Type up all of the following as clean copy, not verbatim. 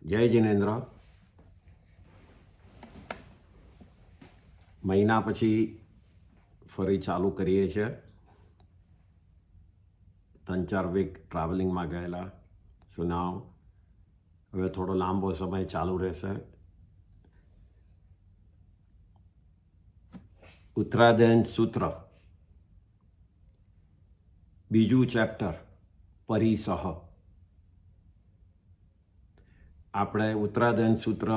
જય જિનેન્દ્ર. મહિના પછી ફરી ચાલુ કરીએ છીએ. 3-4 વીક ટ્રાવેલિંગમાં ગયેલા. સો નાવ હવે થોડો લાંબો સમય ચાલુ રહેશે. ઉત્તરાધ્યન સૂત્ર, બીજું ચેપ્ટર, પરિસહ. આપણે ઉત્તરાધ્યન સૂત્ર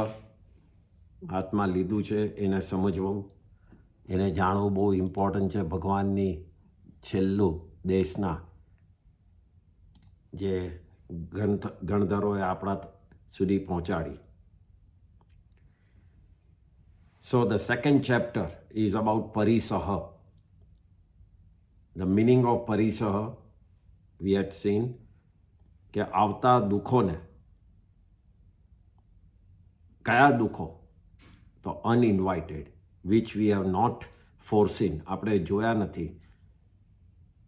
હાથમાં લીધું છે, એને સમજવું, એને જાણવું બહુ ઇમ્પોર્ટન્ટ છે. ભગવાનની છેલ્લું દેશના જે ગણધરોએ આપણા સુધી પહોંચાડી. So the second chapter is about Parisaha. The meaning of Parisaha we had seen કે આવતા દુઃખોને, કયા દુઃખો? તો uninvited, which we have not foreseen, આપણે જોયા નથી,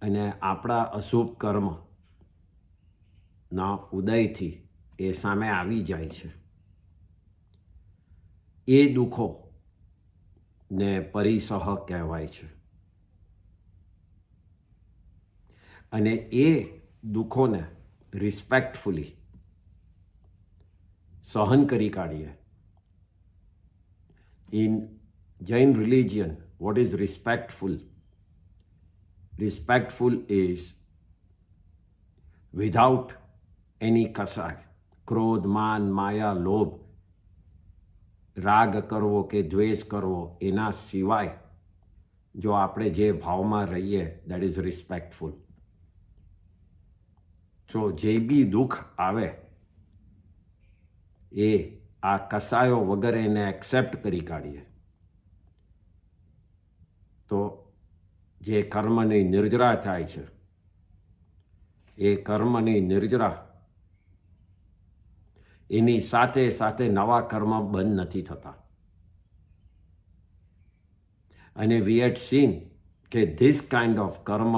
અને આપણા અશુભ કર્મના ઉદયથી એ સામે આવી જાય છે. એ દુઃખો ને પરિસહ કહેવાય છે. અને એ દુઃખોને રિસ્પેક્ટફુલી સહન કરી કાઢીએ. In Jain religion, what is respectful? Respectful is without any કસાય, ક્રોધ, માન, માયા, લોભ, રાગ કરવો કે દ્વેષ કરવો, એના સિવાય જો આપણે જે ભાવમાં રહીએ, દેટ ઇઝ રિસ્પેક્ટફુલ. તો જે બી દુઃખ આવે એ આ કસાયો વગર એને એક્સેપ્ટ કરી કાઢીએ તો જે કર્મની નિર્જરા થાય છે, એ કર્મની નિર્જરા એની સાથે સાથે નવા કર્મ બંધ નથી થતા. અને વી હેડ સીન કે ધીસ કાઇન્ડ ઓફ કર્મ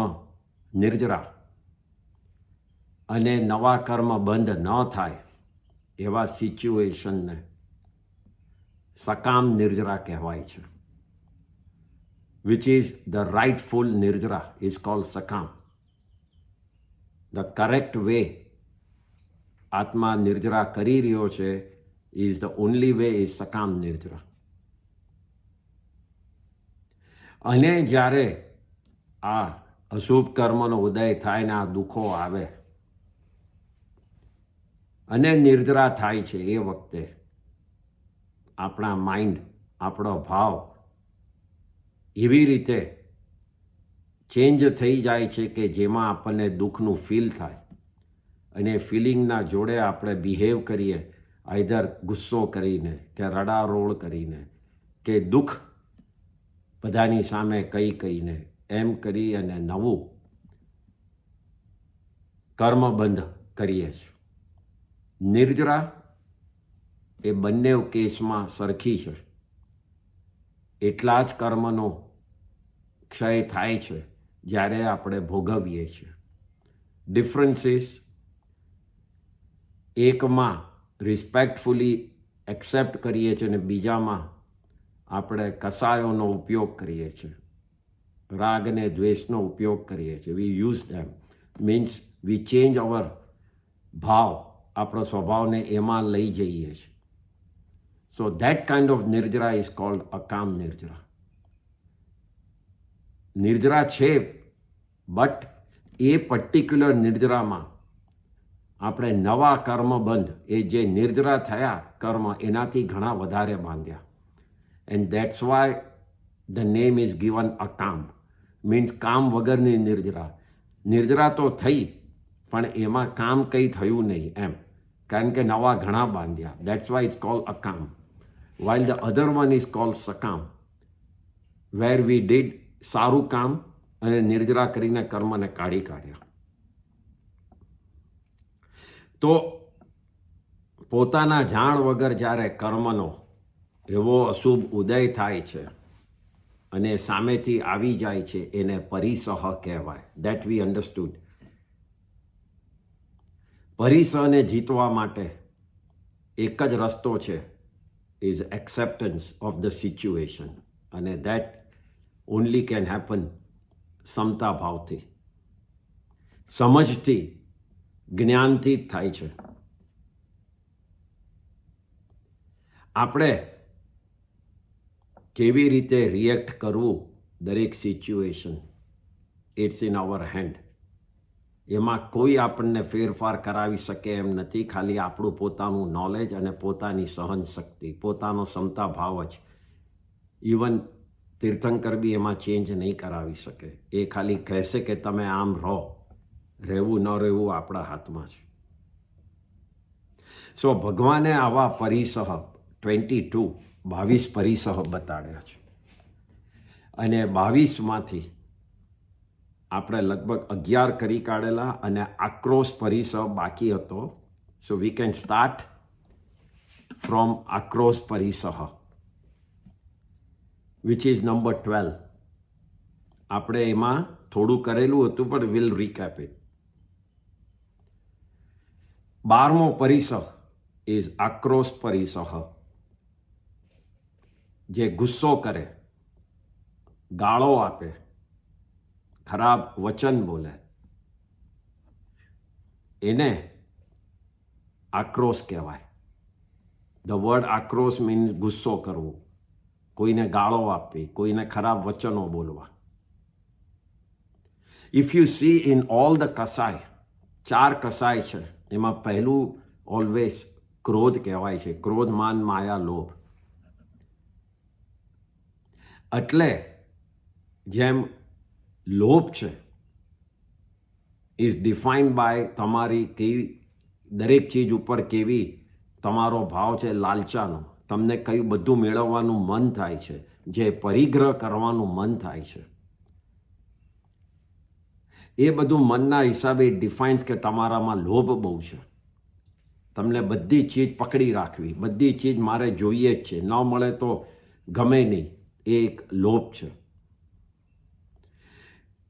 નિર્જરા અને નવા કર્મ બંધ ન થાય એવા સિચ્યુએશનને સકામ નિર્જરા કહેવાય છે. વિચ ઇઝ ધ રાઇટફુલ નિર્જરા ઇઝ કોલ્ડ સકામ. ધ કરેક્ટ વે આત્મા નિર્જરા કરી રહ્યો છે is the only way is સકામ નિર્જરા. અને જ્યારે આ અશુભ કર્મનો ઉદય થાય ને આ દુઃખો આવે અને નિર્જરા થાય છે, એ વખતે આપણા માઇન્ડ, આપણો ભાવ એવી રીતે ચેન્જ થઈ જાય છે કે જેમાં આપણને દુઃખનું ફીલ થાય. અને ફિલિંગના જોડે આપણે બિહેવ કરીએ, આઈધર ગુસ્સો કરીને કે રડારોળ કરીને કે દુઃખ બધાની સામે કહીને એમ કરી અને નવું કર્મબંધ કરીએ છીએ. નિર્જરા એ બંને કેસમાં સરખી છે. એટલા જ કર્મનો ક્ષય થાય છે જ્યારે આપણે ભોગવીએ છીએ. ડિફરન્સીસ એકમાં રિસ્પેક્ટફુલી એક્સેપ્ટ કરીએ છીએ અને બીજામાં આપણે કસાયોનો ઉપયોગ કરીએ છીએ, રાગ અને દ્વેષનો ઉપયોગ કરીએ છીએ. We use them, means we change our ભાવ, આપણો સ્વભાવને એમાં લઈ જઈએ છીએ. સો ધેટ કાઇન્ડ ઓફ નિર્જરા ઇઝ કોલ્ડ અકામ નિર્જરા. નિર્જરા છે, બટ એ પર્ટિક્યુલર નિર્જરામાં આપણે નવા કર્મબંધ, એ જે નિર્જરા થયા કર્મ, એનાથી ઘણા વધારે બાંધ્યા. And that's why the name is given અકામ, મીન્સ કામ વગરની નિર્જરા. નિર્જરા તો થઈ પણ એમાં કામ કંઈ થયું નહીં એમ, કારણ કે નવા ઘણા બાંધ્યા. દેટ્સ વાય ઇટ્સ કોલ્ડ અકામ. while the other one is called sakam, where we did સારું કામ અને નિર્જરા કરીને કર્મને કાઢી કાઢ્યા. તો પોતાના જાણ વગર જ્યારે કર્મનો એવો અશુભ ઉદય થાય છે અને સામેથી આવી જાય છે, એને પરિસહ કહેવાય. That we understood. પરિસહને જીતવા માટે એક જ રસ્તો છે, is acceptance of the situation, અને દેટ ઓનલી કેન હેપન સમતા ભાવથી, સમજથી, જ્ઞાનથી જ થાય છે. આપણે કેવી રીતે રિએક્ટ કરવું દરેક situation, it's in our hand. એમાં કોઈ આપણને ફેરફાર કરાવી શકે એમ નથી, ખાલી આપણું પોતાનું નોલેજ અને પોતાની સહનશક્તિ, પોતાનો ક્ષમતા ભાવ જ. ઇવન તીર્થંકર બી એમાં ચેન્જ નહીં કરાવી શકે. એ ખાલી કહેશે કે તમે આમ રહો, રહેવું ન રહેવું આપણા હાથમાં છે. સો ભગવાને આવા પરિસહ 22 પરિસહ બતાડ્યા છે, અને 22માંથી આપણે લગભગ 11 કરી કાઢેલા, અને આક્રોશ પરિસહ બાકી હતો. સો વી કેન સ્ટાર્ટ ફ્રોમ આક્રોશ પરિસહ, વિચ ઇઝ નંબર 12. આપણે એમાં થોડું કરેલું હતું, પણ વિલ રીકેપ ઇટ. 12મો પરિસહ ઇઝ આક્રોશ પરિસહ, જે ગુસ્સો કરે, ગાળો આપે, ખરાબ વચન બોલે, એને આક્રોશ કહેવાય. ધ વર્ડ આક્રોશ મીન્સ ગુસ્સો કરવો, કોઈને ગાળો આપવી, કોઈને ખરાબ વચનો બોલવા. If you see in all the કસાય, 4 કસાય છે, એમાં પહેલું ઓલવેઝ ક્રોધ કહેવાય છે. ક્રોધ, માન, માયા, લોભ. એટલે જેમ લોભ છે ઇઝ ડિફાઇન્ડ બાય તમારી કેવી દરેક ચીજ ઉપર કેવી તમારો ભાવ છે, લાલચાનો. તમને કયું બધું મેળવવાનું મન થાય છે, જે પરિગ્રહ કરવાનું મન થાય છે, એ બધું મનના હિસાબે ડિફાઇન્સ કે તમારામાં લોભ બહુ છે. તમને બધી ચીજ પકડી રાખવી, બધી ચીજ મારે જોઈએ જ છે, ન મળે તો ગમે નહીં, એ એક લોભ છે.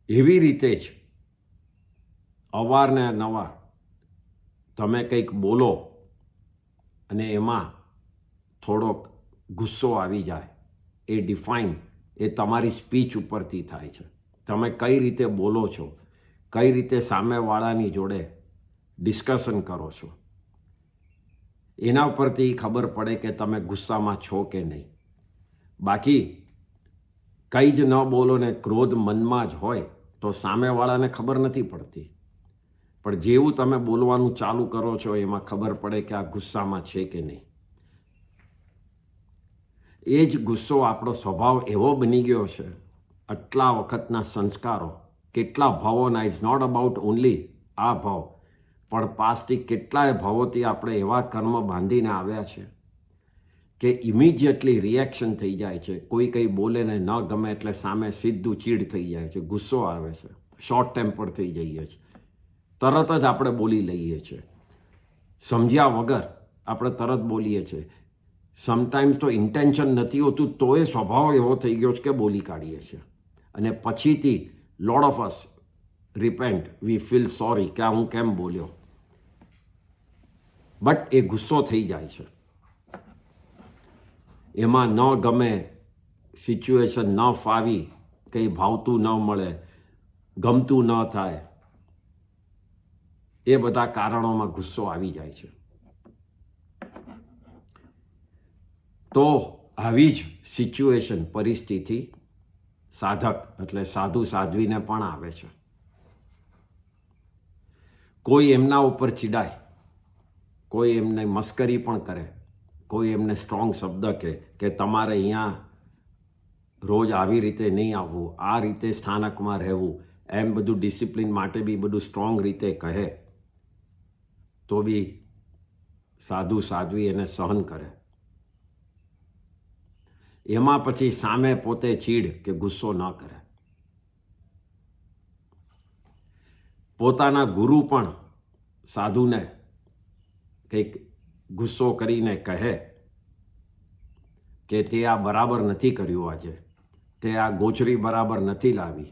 એવી રીતે જ અવારને નવાર તમે કંઈક બોલો અને એમાં થોડોક ગુસ્સો આવી જાય, એ ડિફાઇન એ તમારી સ્પીચ ઉપરથી થાય છે. તમે કઈ રીતે બોલો છો, કઈ રીતે સામેવાળાની જોડે ડિસ્કશન કરો છો, એના ઉપરથી ખબર પડે કે તમે ગુસ્સામાં છો કે નહીં. બાકી કંઈ જ ન બોલો ને ક્રોધ મનમાં જ હોય તો સામેવાળાને ખબર નથી પડતી, પણ જેવું તમે બોલવાનું ચાલુ કરો છો એમાં ખબર પડે કે આ ગુસ્સામાં છે કે નહીં. એ જ ગુસ્સો આપણો સ્વભાવ એવો બની ગયો છે, આટલા વખતના સંસ્કારો, કેટલા ભાવોના, ઇઝ નોટ અબાઉટ ઓનલી આ ભાવ, પણ પાસ્ટથી કેટલાય ભાવોથી આપણે એવા કર્મ બાંધીને આવ્યા છે કે ઇમિડિયેટલી રિએક્શન થઈ જાય છે. કોઈ કંઈ બોલે ને ન ગમે એટલે સામે સીધું ચીડ થઈ જાય છે, ગુસ્સો આવે છે, શોર્ટ ટેમ્પર થઈ જઈએ છીએ, તરત જ આપણે બોલી લઈએ છીએ, સમજ્યા વગર આપણે તરત બોલીએ છીએ. સમટાઈમ્સ તો ઇન્ટેન્શન નથી હોતું, તો એ સ્વભાવ એવો થઈ ગયો છે કે બોલી કાઢીએ છીએ, અને પછીથી lot of us રિપેન્ટ, V feel sorry કે હું કેમ બોલ્યો, બટ એ ગુસ્સો થઈ જાય છે. એમાં ન ગમે, સિચ્યુએશન ન ફાવી, કંઈ ભાવતું ન મળે, ગમતું ન થાય, એ બધા કારણોમાં ગુસ્સો આવી જાય છે. તો આવી જ સિચ્યુએશન, પરિસ્થિતિ સાધક એટલે સાધુ સાધ્વીને પણ આવે છે. કોઈ એમના ઉપર ચીડાય, કોઈ એમને મસ્કરી પણ કરે, કોઈ એમને સ્ટ્રોંગ શબ્દ કહે કે તમારે અહીંયા રોજ આવી રીતે નહીં આવવું, આ રીતે સ્થાનકમાં રહેવું, એમ બધું ડિસિપ્લિન માટે બી બધું સ્ટ્રોંગ રીતે કહે, તો બી સાધુ સાધ્વી એને સહન કરે. એમાં પછી સામે પોતે ચીડ કે ગુસ્સો ન કરે. પોતાના ગુરુ પણ સાધુને કંઈક ગુસ્સો કરીને કહે કે તે આ બરાબર નથી કર્યું, આજે તે આ ગોચરી બરાબર નથી લાવી,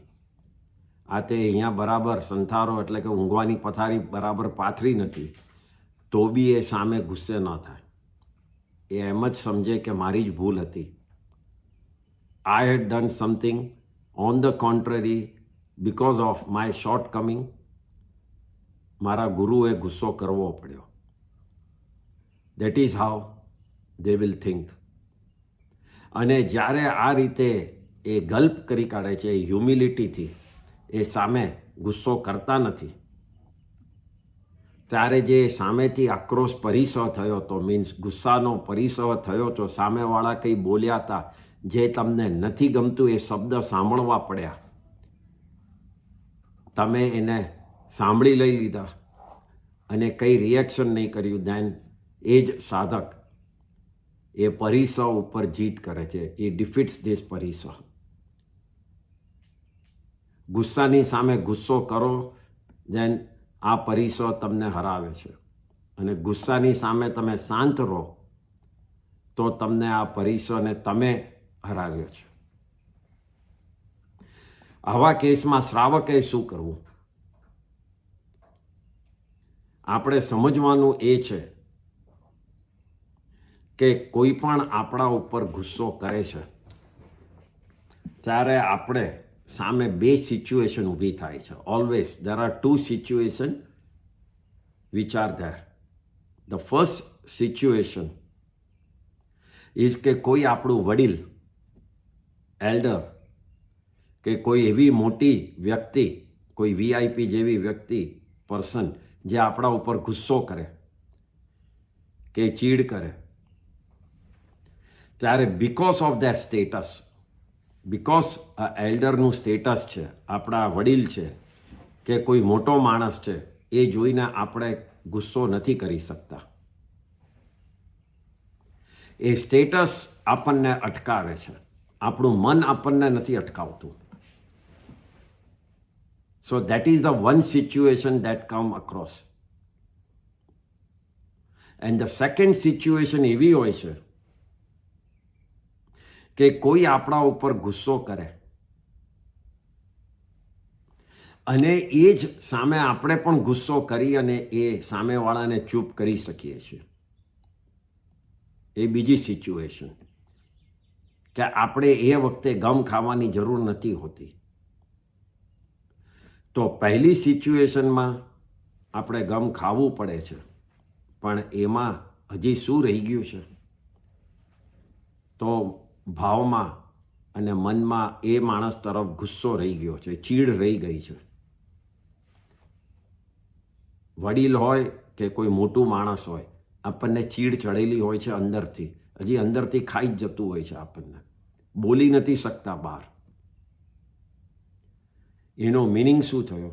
આ તે અહીંયા બરાબર સંથારો એટલે કે ઊંઘવાની પથારી બરાબર પાથરી નથી, તો બી એ સામે ગુસ્સે ન થાય. એ એમ જ સમજે કે મારી જ ભૂલ હતી. I had done something on the contrary because of my shortcoming. મારા ગુરુએ ગુસ્સો કરવો પડ્યો. That is how they will think. અને જ્યારે આ રીતે એ ગલ્પ કરી કાઢે છે, એ હ્યુમિલિટીથી એ સામે ગુસ્સો કરતા નથી, ત્યારે જે સામેથી આક્રોશ પરિસહ થયો તો, મીન્સ ગુસ્સાનો પરિસહ થયો તો, સામેવાળા કંઈ બોલ્યા હતા જે તમને નથી ગમતું, એ શબ્દ સાંભળવા પડ્યા, તમે એને સાંભળી લઈ લીધા અને કંઈ રિએક્શન નહીં કર્યું, દેન એ જ સાધક એ પરિસહ ઉપર જીત કરે છે. એ ડિફીટ્સ ધીસ પરિસહ. ગુસ્સાની સામે ગુસ્સો કરો, દેન આ પરિસહ તમને હરાવે છે. અને ગુસ્સાની સામે તમે શાંત રહો તો તમને આ પરિસહને તમે હરાવ્યો છે. આવા કેસમાં શ્રાવકે શું કરવું? આપણે સમજવાનું એ છે કે કોઈ પણ આપણા ઉપર ગુસ્સો કરે છે ત્યારે આપણે સામે બે સિચ્યુએશન ઊભી થાય છે. Always there are two situations which are there. The first situation is કે કોઈ આપણું વડીલ, એલ્ડર, કે કોઈ એવી મોટી વ્યક્તિ, કોઈ VIP જેવી વ્યક્તિ, પર્સન જે આપણા ઉપર ગુસ્સો કરે કે ચીડ કરે, ત્યારે because of that status, because આ એલ્ડરનું સ્ટેટસ છે, આપણા વડીલ છે કે કોઈ મોટો માણસ છે, એ જોઈને આપણે ગુસ્સો નથી કરી શકતા. એ સ્ટેટસ આપણને અટકાવે છે, આપણું મન આપણને નથી અટકાવતું. So that is the one situation that come across. And the second situation એવી હોય છે કે કોઈ આપણા ઉપર ગુસ્સો કરે અને એ જ સામે આપણે પણ ગુસ્સો કરી અને એ સામેવાળાને ચૂપ કરી શકીએ છીએ. એ બીજી સિચ્યુએશન કે આપણે એ વખતે ગમ ખાવાની જરૂર નથી હોતી. તો પહેલી સિચ્યુએશનમાં આપણે ગમ ખાવું પડે છે, પણ એમાં હજી શું રહી ગયું છે? તો ભાવમાં અને મનમાં એ માણસ તરફ ગુસ્સો રહી ગયો છે, ચીડ રહી ગઈ છે. વડીલ હોય કે કોઈ મોટું માણસ હોય, આપણને ચીડ ચડેલી હોય છે અંદરથી, હજી અંદરથી ખાઈ જ જતું હોય છે આપણને, બોલી નથી શકતા બહાર. એનો મિનિંગ શું થયો?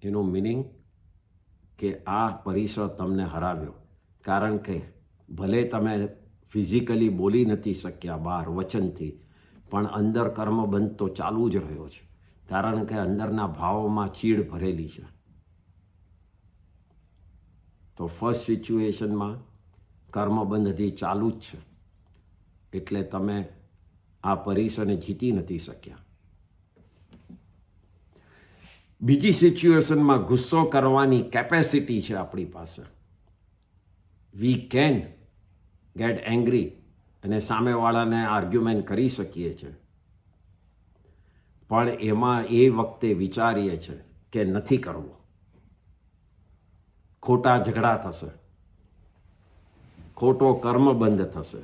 એનો મિનિંગ કે આ પરિસર તમને હરાવ્યો, કારણ કે ભલે તમે ફિઝિકલી બોલી નથી શક્યા બહાર વચનથી, પણ અંદર કર્મબંધ તો ચાલુ જ રહ્યો છે, કારણ કે અંદરના ભાવોમાં ચીડ ભરેલી છે. તો ફર્સ્ટ સિચ્યુએશનમાં કર્મબંધ હજી ચાલુ જ છે, એટલે તમે આ પરિસરને જીતી નથી શક્યા. બીજી સિચ્યુએશનમાં ગુસ્સો કરવાની કેપેસિટી છે આપણી પાસે. વી કેન ગેટ એંગ્રી અને સામેવાળાને આર્ગ્યુમેન્ટ કરી શકીએ છીએ, પણ એમાં એ વખતે વિચારીએ છીએ કે નથી કરવો, ખોટા ઝઘડા થશે, ખોટો કર્મબંધ થશે.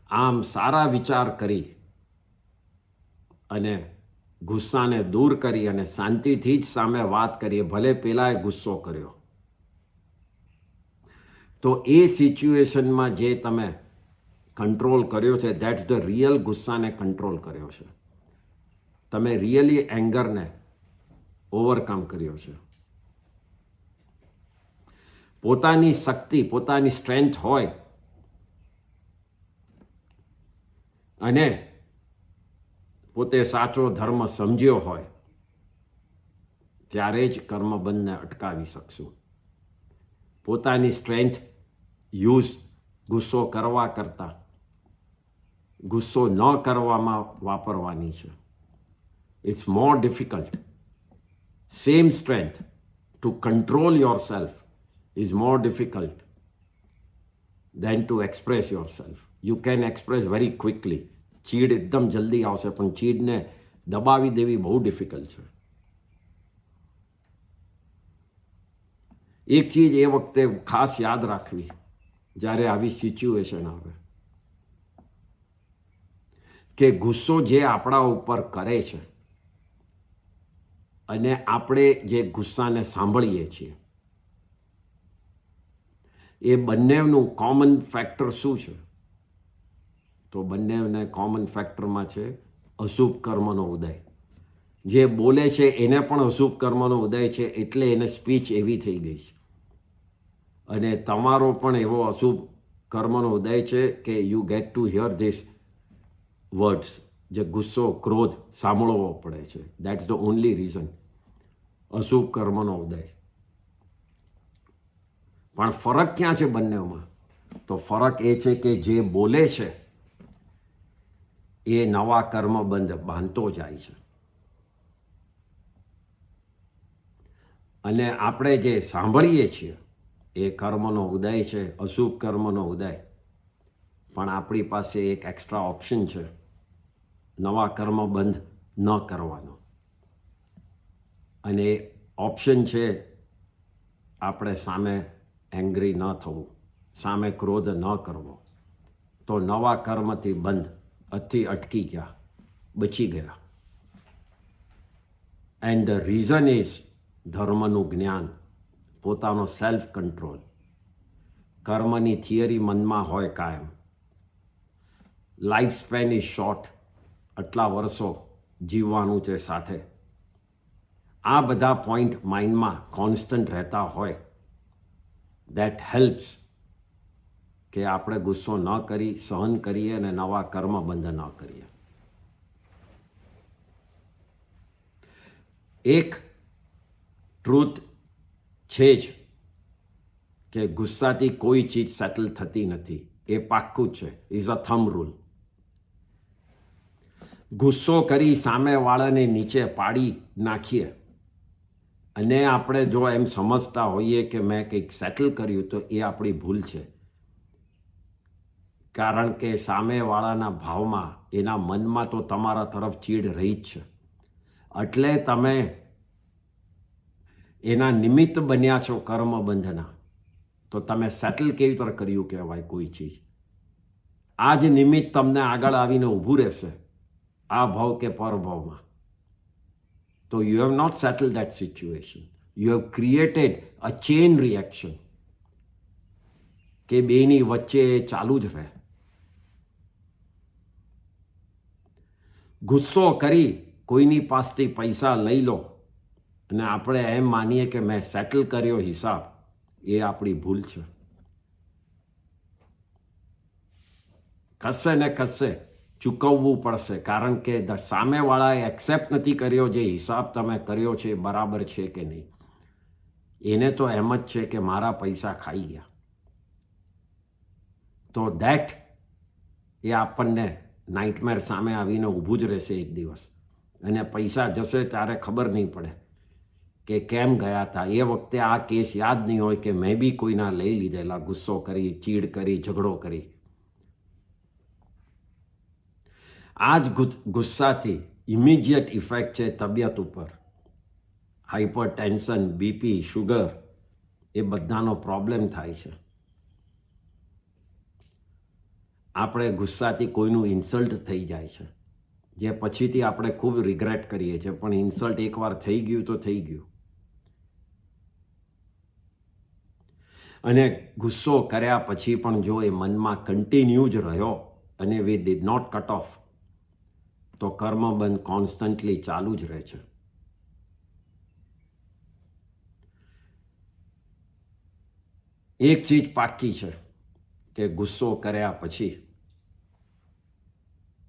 આમ સારા વિચાર કરી અને ગુસ્સાને દૂર કરી અને શાંતિથી જ સામે વાત કરીએ, ભલે પેલાએ ગુસ્સો કર્યો, તો એ સિચ્યુએશનમાં જે તમે કંટ્રોલ કર્યો છે, દેટ્સ ધ રિયલ ગુસ્સાને કંટ્રોલ કર્યો છે. તમે રિયલી એંગરને ઓવરકમ કર્યો છે. પોતાની શક્તિ, પોતાની સ્ટ્રેન્થ હોય અને પોતે સાચો ધર્મ સમજ્યો હોય, ત્યારે જ કર્મબંધને અટકાવી શકશું. પોતાની સ્ટ્રેન્થ યુઝ ગુસ્સો કરવા કરતાં ગુસ્સો ન કરવામાં વાપરવાની છે. It's more difficult. Same strength to control yourself is more difficult than to express yourself. You can express very quickly. ચીડ એકદમ જલ્દી આવશે, પણ ચીડને દબાવી દેવી બહુ ડિફિકલ્ટ છે. એક ચીજ એ વખતે ખાસ યાદ રાખવી જ્યારે આવી સિચ્યુએશન આવે, કે ગુસ્સો જે આપણા ઉપર કરે છે અને આપણે જે ગુસ્સાને સાંભળીએ છીએ, એ બંનેનું કોમન ફેક્ટર શું છે? તો બંનેને કોમન ફેક્ટરમાં છે અશુભ કર્મનો ઉદય. જે બોલે છે એને પણ અશુભ કર્મનો ઉદય છે, એટલે એને સ્પીચ એવી થઈ ગઈ છે. અને તમારો પણ એવો અશુભ કર્મનો ઉદય છે કે you get to hear this words. જે ગુસ્સો, ક્રોધ સાંભળવો પડે છે. That's the only reason. અશુભ કર્મનો ઉદય. પણ ફરક ક્યાં છે બંનેમાં? તો ફરક એ છે કે જે બોલે છે એ નવા કર્મબંધ બાંધતો જાય છે, અને આપણે જે સાંભળીએ છીએ એ કર્મનો ઉદય છે, અશુભ કર્મનો ઉદય. પણ આપણી પાસે એક એક્સ્ટ્રા ઓપ્શન છે, નવા કર્મ બંધ ન કરવાનો. અને ઓપ્શન છે આપણે સામે એંગ્રી ન થવું, સામે ક્રોધ ન કરવો. તો નવા કર્મથી બંધ અથી અટકી ગયા, બચી ગયા. એન્ડ ધ રીઝન ઇઝ ધર્મનું જ્ઞાન, પોતાનો સેલ્ફ કંટ્રોલ. કર્મની થિયરી મનમાં હોય કાયમ. લાઈફ સ્પેન ઇઝ શોર્ટ, આટલા વર્ષો જીવવાનું છે સાથે. આ બધા પોઈન્ટ માઇન્ડમાં કોન્સ્ટન્ટ રહેતા હોય, દેટ હેલ્પ્સ કે આપણે ગુસ્સો ન કરી, સહન કરીએ અને નવા કર્મ બંધ ન કરીએ. એક ટ્રુથ છે જ કે ગુસ્સાથી કોઈ ચીજ સેટલ થતી નથી. એ પાક્કું જ છે. Is a thumb rule. ગુસ્સો કરી સામેવાળાને નીચે પાડી નાખીએ અને આપણે જો એમ સમજતા હોઈએ કે મેં કંઈક સેટલ કર્યું, તો એ આપણી ભૂલ છે. કારણ કે સામેવાળાના ભાવમાં, એના મનમાં તો તમારા તરફ ચીડ રહી જ છે. એટલે તમે એના નિમિત્ત બન્યા છો કર્મબંધના. તો તમે સેટલ કેવી રીતે કર્યું કહેવાય કોઈ ચીજ? આ જ નિમિત્ત તમને આગળ આવીને ઊભું રહેશે, આ ભાવ કે પરભાવમાં. તો you have not settle that situation. You have created a chain reaction કે બેની વચ્ચે એ ચાલુ જ રહે. ગુસ્સો કરી કોઈની પાસેથી પૈસા લઈ લો અને આપણે એમ માનીએ કે મેં સેટલ કર્યો હિસાબ, એ આપણી ભૂલ છે. કશે ને કશે ચૂકવવું પડશે, કારણ કે સામેવાળાએ એક્સેપ્ટ નથી કર્યો જે હિસાબ તમે કર્યો છે એ બરાબર છે કે નહીં. એને તો એમ જ છે કે મારા પૈસા ખાઈ ગયા. તો દેટ એ આપણને નાઇટમેર સામે આવીને ઊભું જ રહેશે એક દિવસ. અને પૈસા જશે ત્યારે ખબર નહીં પડે કે કેમ ગયા હતા. એ વખતે આ કેસ યાદ નહીં હોય કે મેં બી કોઈના લઈ લીધેલા, ગુસ્સો કરી, ચીડ કરી, ઝઘડો કરી. આ જ ગુસ્સાથી ઇમિડિયેટ ઇફેક્ટ છે તબિયત ઉપર. હાઈપર ટેન્શન, બીપી, શુગર, એ બધાનો પ્રોબ્લેમ થાય છે. આપણે ગુસ્સાથી કોઈનું ઇન્સલ્ટ થઈ જાય છે, જે પછીથી આપણે ખૂબ રિગ્રેટ કરીએ છીએ. પણ ઇન્સલ્ટ એકવાર થઈ ગયું તો થઈ ગયું. અને ગુસ્સો કર્યા પછી પણ જો એ મનમાં કન્ટિન્યુ જ રહ્યો અને we did not cut off, તો કર્મબંધ કોન્સ્ટન્ટલી ચાલુ જ રહે છે. એક ચીજ પાક્કી છે કે ગુસ્સો કર્યા પછી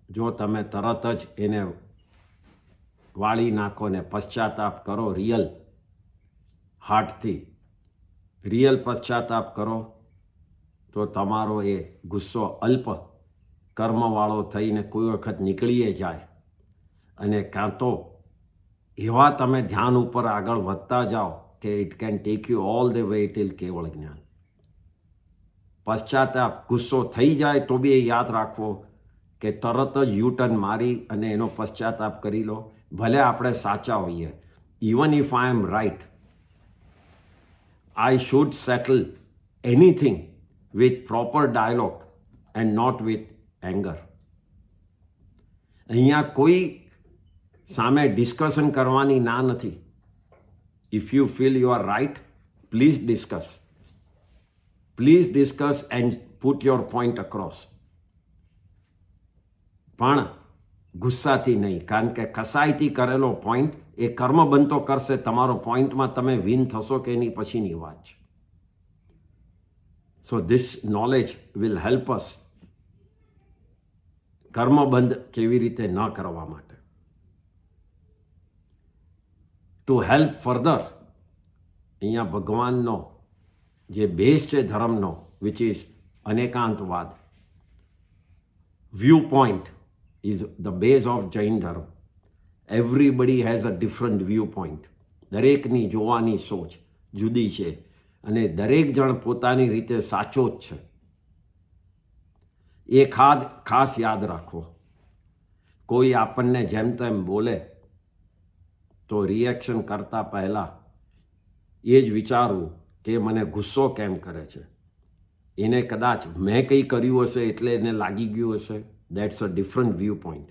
જો તમે તરત જ એને વાળી નાખો ને પશ્ચાતાપ કરો, રિયલ હાર્ટથી રિયલ પશ્ચાતાપ કરો, તો તમારો એ ગુસ્સો અલ્પ કર્મવાળો થઈને કોઈ વખત નીકળીએ જાય. અને કાં તો એવા તમે ધ્યાન ઉપર આગળ વધતા જાઓ કે it can take you all the way till કેવળ જ્ઞાન. પશ્ચાતાપ, ગુસ્સો થઈ જાય તો બી એ યાદ રાખવો કે તરત જ યુટર્ન મારી અને એનો પશ્ચાતાપ કરી લો. ભલે આપણે સાચા હોઈએ, even if I am right, I should settle anything with proper dialogue and not with anger. અહીંયા કોઈ સામે ડિસ્કશન કરવાની ના નથી. If you feel you are right, please discuss. Please discuss and put your point across. પણ ગુસ્સાથી નહીં, કારણ કે કસાઈથી કરેલો પોઈન્ટ એ કર્મ બનતો કરશે. તમારો પોઈન્ટમાં તમે વિન થશો કે એની પછીની વાત છે. So this knowledge will help us કર્મબંધ કેવી રીતે ન કરવા માટે. ટુ હેલ્પ ફર્ધર, અહીંયા ભગવાનનો જે બેઝ છે ધર્મનો, વિચ ઇઝ અનેકાંતવાદ, viewpoint is the base of Jain Dharma. Everybody has a different viewpoint. દરેકની જોવાની સોચ જુદી છે અને દરેક જણ પોતાની રીતે સાચો જ છે. એ ખાસ યાદ રાખવો. કોઈ આપણને જેમ તેમ બોલે તો રિએક્શન કરતાં પહેલાં એ જ વિચારવું કે મને ગુસ્સો કેમ કરે છે. એને કદાચ મેં કંઈ કર્યું હશે એટલે એને લાગી ગયું હશે. That's a different viewpoint.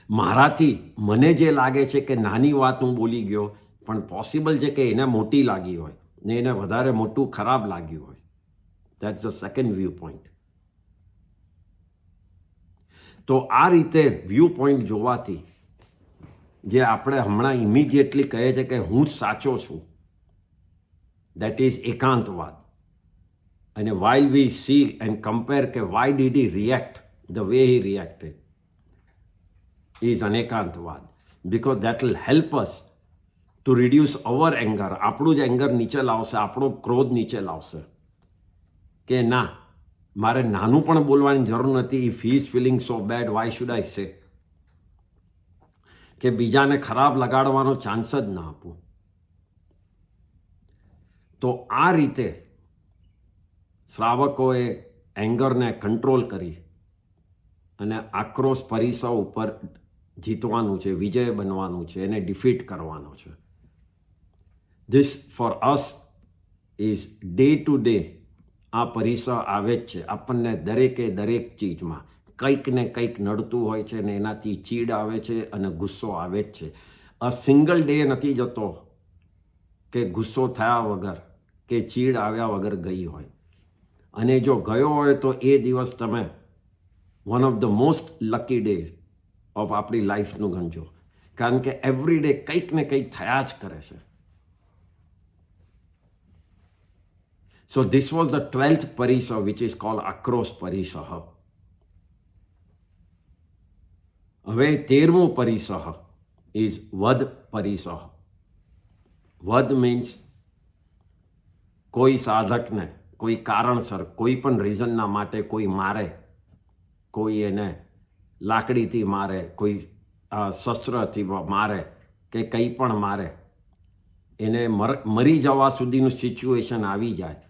મારાથી મને જે લાગે છે કે નાની વાત હું બોલી ગયો, પણ પોસિબલ છે કે એને મોટી લાગી હોય ને એને વધારે મોટું ખરાબ લાગ્યું હોય. That's the second viewpoint. તો આ રીતે વ્યૂ પોઈન્ટ જોવાથી જે આપણે હમણાં ઇમિડિયેટલી કહે છે કે હું જ સાચો છું, that is એકાંતવાદ. And while we see and compare કે why did he react the way he reacted is anekantvad, because that will help us to reduce our anger. આપણું જ એંગર નીચે લાવશે, આપણો ક્રોધ નીચે લાવશે કે ના, મારે નાનું પણ બોલવાની જરૂર નથી. If he is feeling so bad, why should I say, કે બીજાને ખરાબ લગાડવાનો ચાન્સ જ ના આપું. તો આ રીતે શ્રાવકોએ એંગરને કંટ્રોલ કરી અને આક્રોશ પરિસર ઉપર જીતવાનું છે, વિજય બનવાનું છે, એને ડિફીટ કરવાનો છે. This for us is day to day. આ પરિસર આવે જ છે આપણને દરેક ચીજમાં. કંઈક ને કંઈક નડતું હોય છે ને એનાથી ચીડ આવે છે અને ગુસ્સો આવે જ છે. અ સિંગલ ડે નથી જતો કે ગુસ્સો થયા વગર કે ચીડ આવ્યા વગર ગઈ હોય. અને જો ગયો હોય તો એ દિવસ તમે one of the most lucky day of આપણી લાઈફનું ગણજો, કારણ કે એવરી ડે કંઈક ને કંઈક થયા જ કરે છે. So this was the 12th પરિસર વિચ ઇઝ કોલ્ડ આક્રોશ પરિસર. હવે 13મું પરિસર ઇઝ વધ પરિસર. વધ મીન્સ કોઈ સાધકને કોઈ કારણસર, કોઈ પણ રીઝનના માટે કોઈ મારે, કોઈ એને લાકડીથી મારે, કોઈ શસ્ત્રથી મારે કે કંઈ પણ મારે, એને મરી જવા સુધીનું સિચ્યુએશન આવી જાય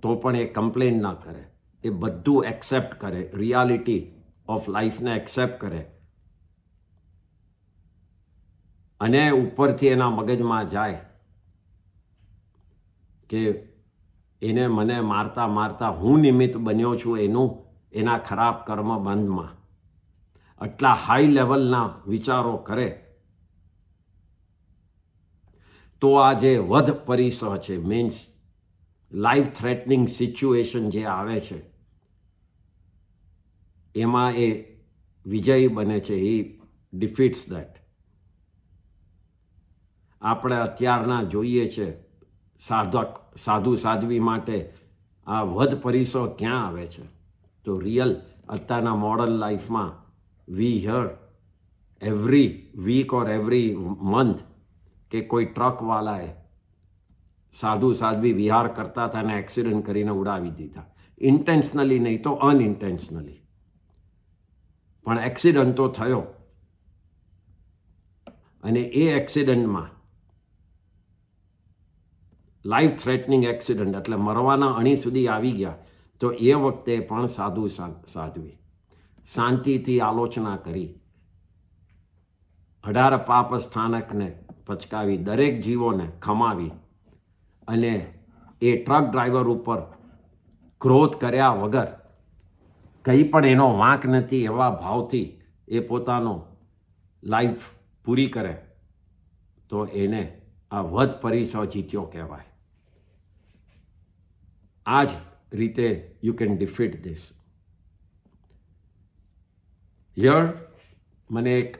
તો પણ એ કમ્પ્લેન ના કરે. એ બધું એક્સેપ્ટ કરે, રિયાલિટી ઓફ લાઈફને એક્સેપ્ટ કરે. અને ઉપરથી એના મગજમાં જાય કે એને મને મારતા હું નિમિત્ત બન્યો છું એના ખરાબ કર્મ બંધમાં. આટલા હાઈ લેવલના વિચારો કરે તો આ જે વધ પરિસર છે, મીન્સ લાઈફ થ્રેટનિંગ સિચ્યુએશન જે આવે છે એમાં એ વિજયી બને છે. એ ડિફીટ્સ દેટ. આપણે અત્યારના જોઈએ છે સાધુ સાધ્વી માટે આ વધ પરિસર ક્યાં આવે છે? તો રિયલ અત્યારના મોડર્ન લાઈફમાં we hear every week or every month કે કોઈ ટ્રકવાલાએ સાધુ સાધ્વી વિહાર કરતા હતા અને એક્સિડન્ટ કરીને ઉડાવી દીધા. ઇન્ટેન્શનલી નહીં તો અનઇન્ટેન્શનલી, પણ એક્સિડન્ટ તો થયો. અને એ એક્સિડન્ટમાં લાઈફ થ્રેટનિંગ એક્સિડન્ટ એટલે મરવાના અણી સુધી આવી ગયા, તો એ વખતે પણ સાધ્વી શાંતિથી આલોચના કરી, 18 પાપ સ્થાનકને પચકાવી, દરેક જીવોને ખમાવી, અને એ ટ્રક ડ્રાઈવર ઉપર ક્રોધ કર્યા વગર, કંઈ પણ એનો વાંક નથી એવા ભાવથી એ પોતાનો લાઈફ પૂરી કરે, તો એને આ વધ પરિસર જીત્યો કહેવાય. આ જ રીતે you can defeat this. Here મને એક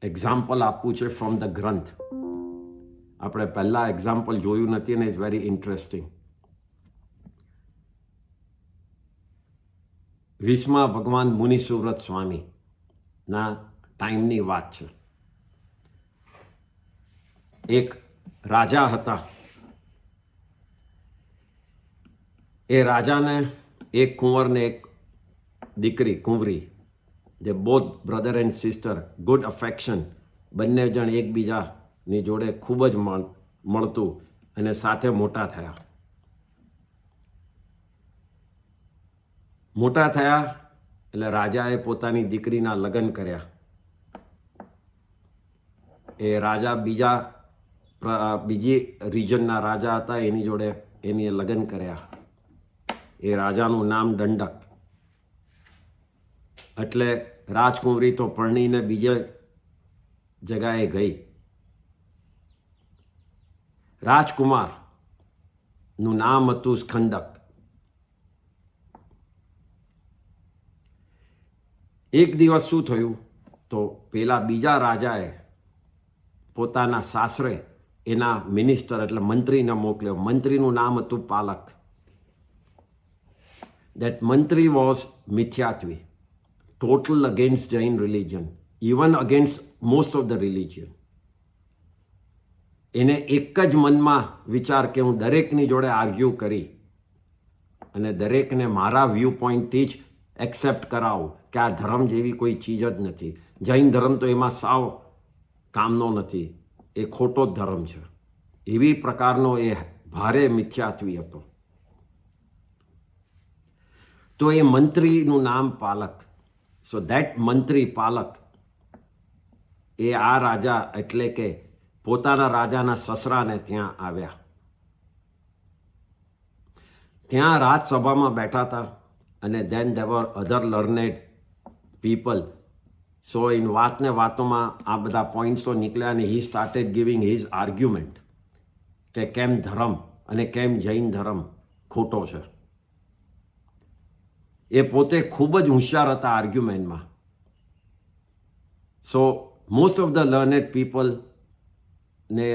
એક્ઝામ્પલ આપવું છે ફ્રોમ ધ ગ્રંથ. આપણે પહેલાં એક્ઝામ્પલ જોયું નથી અને ઇઝ વેરી ઇન્ટરેસ્ટિંગ. 20મા ભગવાન મુનિસુવ્રત સ્વામીના ટાઈમની વાત છે. એક રાજા હતા. એ રાજાને એક કુંવરને એક દીકરી કુંવરી, જે both brother and sister, good affection, બંને જણ એકબીજાની જોડે ખૂબ જ મળતું અને સાથે મોટા થયા. મોટા થયા એટલે રાજાએ પોતાની દીકરીના લગ્ન કર્યા. એ રાજા બીજી રિજનના રાજા હતા, એની જોડે એની લગ્ન કર્યા. એ રાજાનું નામ દંડક. એટલે રાજકુંવરી તો પરણીને બીજે જગાએ ગઈ. રાજકુમારનું નામ હતું સ્કંદક. એક દિવસ શું થયું, તો પેલા બીજા રાજાએ પોતાના સાસરે એના મિનિસ્ટર એટલે મંત્રીને મોકલ્યો. મંત્રીનું નામ હતું પાલક. That મંત્રી was મિથ્યાત્વી, total against Jain religion, even against most of the religion. એને એક જ મનમાં વિચાર કે હું દરેકની જોડે આર્ગ્યુ કરી અને દરેકને મારા વ્યૂ પોઈન્ટથી જ એક્સેપ્ટ કરાવું કે આ ધર્મ જેવી કોઈ ચીજ જ નથી. જૈન ધર્મ તો એમાં સાવ કામનો નથી, એ ખોટો જ ધર્મ છે. એવી પ્રકારનો એ ભારે મિથ્યાત્વી હતો. તો એ મંત્રીનું નામ પાલક. સો દેટ મંત્રી પાલક એ આ રાજા એટલે કે પોતાના રાજાના સસરાને ત્યાં આવ્યા. ત્યાં રાજસભામાં બેઠા હતા અને દેન દેવર અધર લર્નેડ પીપલ. સો ઇન વાતોમાં આ બધા પોઈન્ટ્સો નીકળ્યા અને he started giving his argument કે કેમ ધર્મ અને કેમ જૈન ધર્મ ખોટો છે. એ પોતે ખૂબ જ હોશિયાર હતા આર્ગ્યુમેન્ટમાં. So most of the learned પીપલને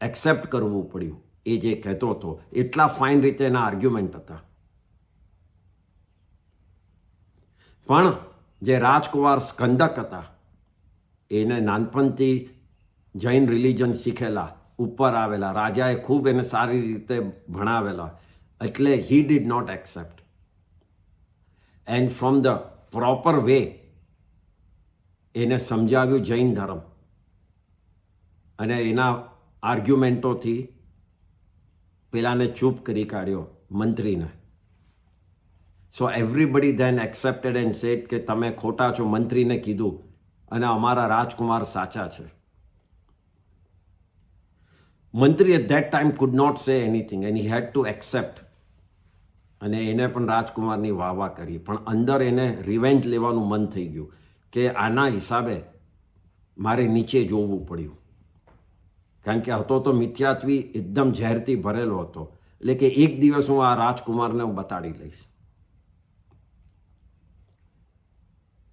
એક્સેપ્ટ કરવું પડ્યું એ જે કહેતો હતો. એટલા ફાઇન રીતે એના આર્ગ્યુમેન્ટ હતા. પણ જે રાજકુમાર સ્કંદક હતા, એને નાનપણથી જૈન રિલિજન શીખેલા, ઉપર આવેલા, રાજાએ ખૂબ એને સારી રીતે ભણાવેલા, એટલે he did not accept. And from the proper way એને સમજાવ્યું જૈન ધર્મ અને એના આર્ગ્યુમેન્ટોથી પેલાને ચૂપ કરી કાઢ્યો, મંત્રીને. So everybody then accepted and said કે તમે ખોટા છો, મંત્રીને કીધું, અને અમારા રાજકુમાર સાચા છે. મંત્રી at that time could not say anything and he had to accept. અને એને પણ રાજકુમારની વાહ કરી, પણ અંદર એને રિવેન્જ લેવાનું મન થઈ ગયું કે આના હિસાબે મારે નીચે જોવું પડ્યું. કારણ કે હતો તો મિથ્યાત્વી એકદમ ઝેરથી ભરેલો હતો. એટલે કે એક દિવસ હું આ રાજકુમારને હું બતાડી લઈશ.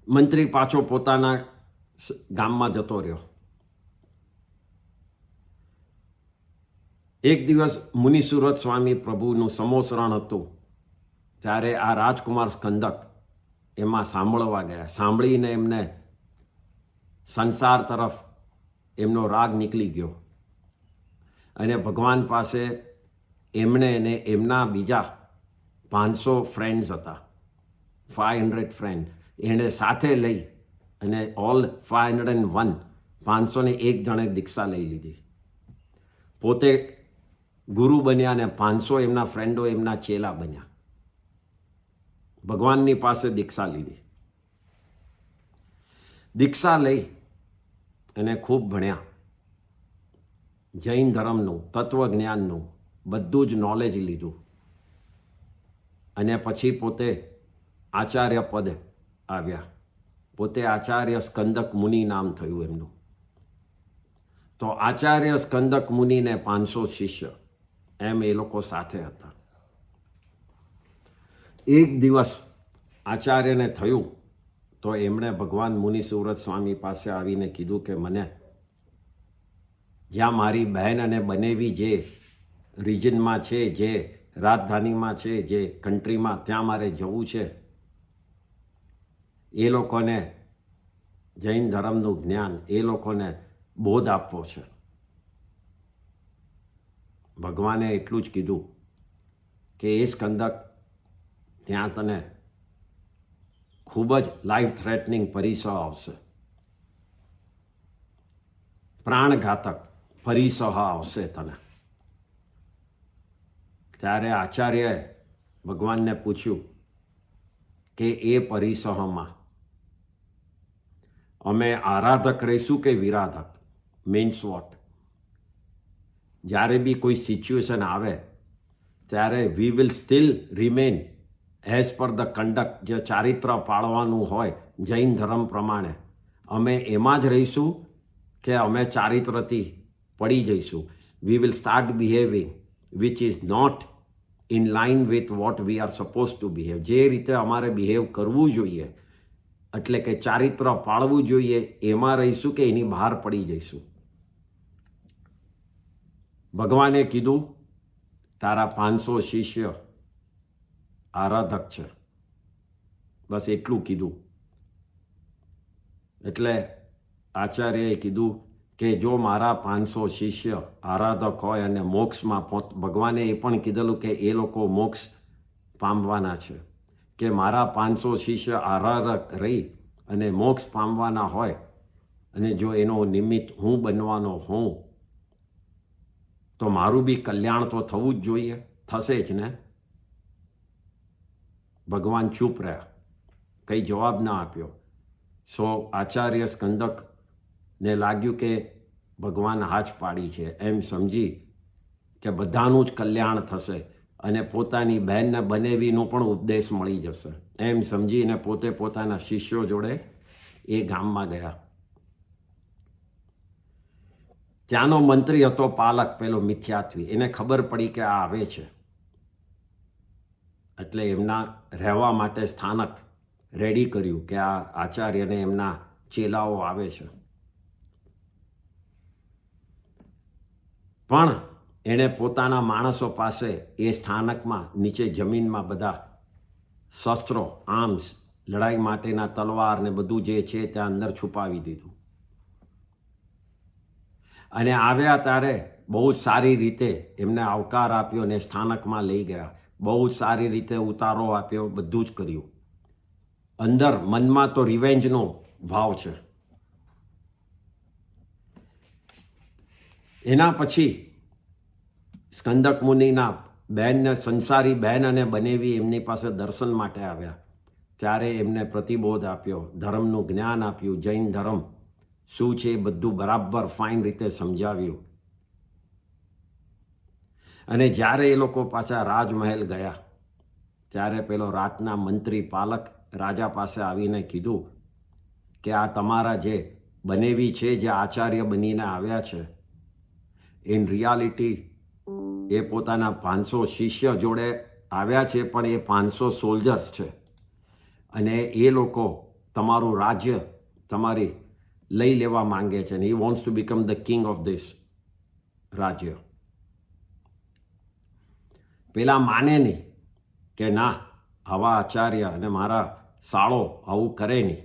મંત્રી પાછો પોતાના ગામમાં જતો રહ્યો. એક દિવસ મુનિસુવ્રત સ્વામી પ્રભુનું સમોસરણ હતું, ત્યારે આ રાજકુમાર સ્કંદક એમાં સાંભળવા ગયા. સાંભળીને એમને સંસાર તરફ એમનો રાગ નીકળી ગયો અને ભગવાન પાસે એમણે અને એમના બીજા 500 ફ્રેન્ડ્સ હતા, 500 ફ્રેન્ડ, એણે સાથે લઈ અને ઓલ 501, 501 જણે દીક્ષા લઈ લીધી. પોતે ગુરુ બન્યા અને 500 એમના ફ્રેન્ડો એમના ચેલા બન્યા. ભગવાનની પાસે દીક્ષા લીધી. દીક્ષા લઈ અને ખૂબ ભણ્યા. જૈન ધર્મનું, તત્વજ્ઞાનનું બધું જ નોલેજ લીધું અને પછી પોતે આચાર્ય પદ આવ્યા. પોતે આચાર્ય સ્કંદક મુનિ નામ થયું એમનું. તો આચાર્ય સ્કંદક મુનિને 500 શિષ્ય એમ એ લોકો સાથે હતા. એક દિવસ આચાર્યને થયું તો એમણે ભગવાન મુનિ સુવ્રત સ્વામી પાસે આવીને કીધું કે મને જ્યાં મારી બહેન અને બનેવી જે રિજનમાં છે, જે રાજધાનીમાં છે, જે કન્ટ્રીમાં, ત્યાં મારે જવું છે. એ લોકોને જૈન ધર્મનું જ્ઞાન, એ લોકોને બોધ આપવો છે. ભગવાને એટલું જ કીધું કે એ સ્કંદક ત્યાં તને ખૂબ જ લાઈફ થ્રેટનિંગ પરિસર આવશે, પ્રાણઘાતક પરિસર આવશે તને. ત્યારે આચાર્યએ ભગવાનને પૂછ્યું કે એ પરિસરમાં અમે આરાધક રહીશું કે વિરાધક? Means what? જ્યારે બી કોઈ સિચ્યુએશન આવે ત્યારે we will steel remain as per the conduct, જે ચારિત્ર પાળવાનું હોય જૈન ધર્મ પ્રમાણે, અમે એમાં જ રહીશું કે અમે ચારિત્રથી પડી જઈશું? We will start behaving which is not in line with what we are suppose to behave. જે રીતે અમારે બિહેવ કરવું જોઈએ, એટલે કે ચારિત્ર પાળવું જોઈએ, એમાં રહીશું કે એની બહાર પડી જઈશું? ભગવાને કીધું તારા 500 શિષ્ય આરાધક છે. બસ એટલું કીધું. એટલે આચાર્યએ કીધું કે જો મારા 500 શિષ્ય આરાધક હોય અને મોક્ષમાં ભગવાને એ પણ કીધેલું કે એ લોકો મોક્ષ પામવાના છે, કે મારા 500 શિષ્ય આરાધક રહી અને મોક્ષ પામવાના હોય અને જો એનો નિમિત્ત હું બનવાનો હોઉં તો મારું બી કલ્યાણ તો થવું જ જોઈએ, થશે જ ને? ભગવાન ચૂપ રહ્યા, કંઈ જવાબ ના આપ્યો. સો આચાર્ય સ્કંદકને લાગ્યું કે ભગવાન હાથ પાડી છે, એમ સમજી કે બધાનું જ કલ્યાણ થશે અને પોતાની બહેનને બનેવીનું પણ ઉપદેશ મળી જશે, એમ સમજીને પોતે પોતાના શિષ્યો જોડે એ ગામમાં ગયા. ત્યાંનો મંત્રી હતો પાલક, પેલો મિથ્યાત્વી. એને ખબર પડી કે આ આવે છે, એટલે એમના રહેવા માટે સ્થાનક રેડી કર્યું કે આ આચાર્યને એમના ચેલાઓ આવે છે. પણ એણે પોતાના માણસો પાસે એ સ્થાનકમાં નીચે જમીનમાં બધા શસ્ત્રો, આર્મ્સ, લડાઈ માટેના તલવાર ને બધું જે છે ત્યાં અંદર છુપાવી દીધું. અને આવ્યા ત્યારે બહુ જ સારી રીતે એમને આવકાર આપ્યો અને સ્થાનકમાં લઈ ગયા. બહુ જ સારી રીતે ઉતારો આપ્યો, બધું જ કર્યું. અંદર મનમાં તો રિવેન્જનો ભાવ છે. એના પછી સ્કંદક મુનિના બહેનને, સંસારી બહેન અને બનેવી એમની પાસે દર્શન માટે આવ્યા. ત્યારે એમને પ્રતિબોધ આપ્યો, ધર્મનું જ્ઞાન આપ્યું, જૈન ધર્મ શું છે એ બધું બરાબર ફાઇન રીતે સમજાવ્યું. અને જ્યારે એ લોકો પાછા રાજમહેલ ગયા ત્યારે પેલો રાતના મંત્રી પાલક રાજા પાસે આવીને કીધું કે આ તમારા જે બનેવી છે, જે આચાર્ય બનીને આવ્યા છે, ઇન રિયાલિટી એ પોતાના 500 શિષ્ય જોડે આવ્યા છે, પણ એ 500 સોલ્જર્સ છે અને એ લોકો તમારું રાજ્ય તમારી લઈ લેવા માંગે છે અને he wants to become the king of this રાજ્ય. પેલા માને નહીં કે ના, આવા આચાર્ય અને મારા સાળો આવું કરે નહીં.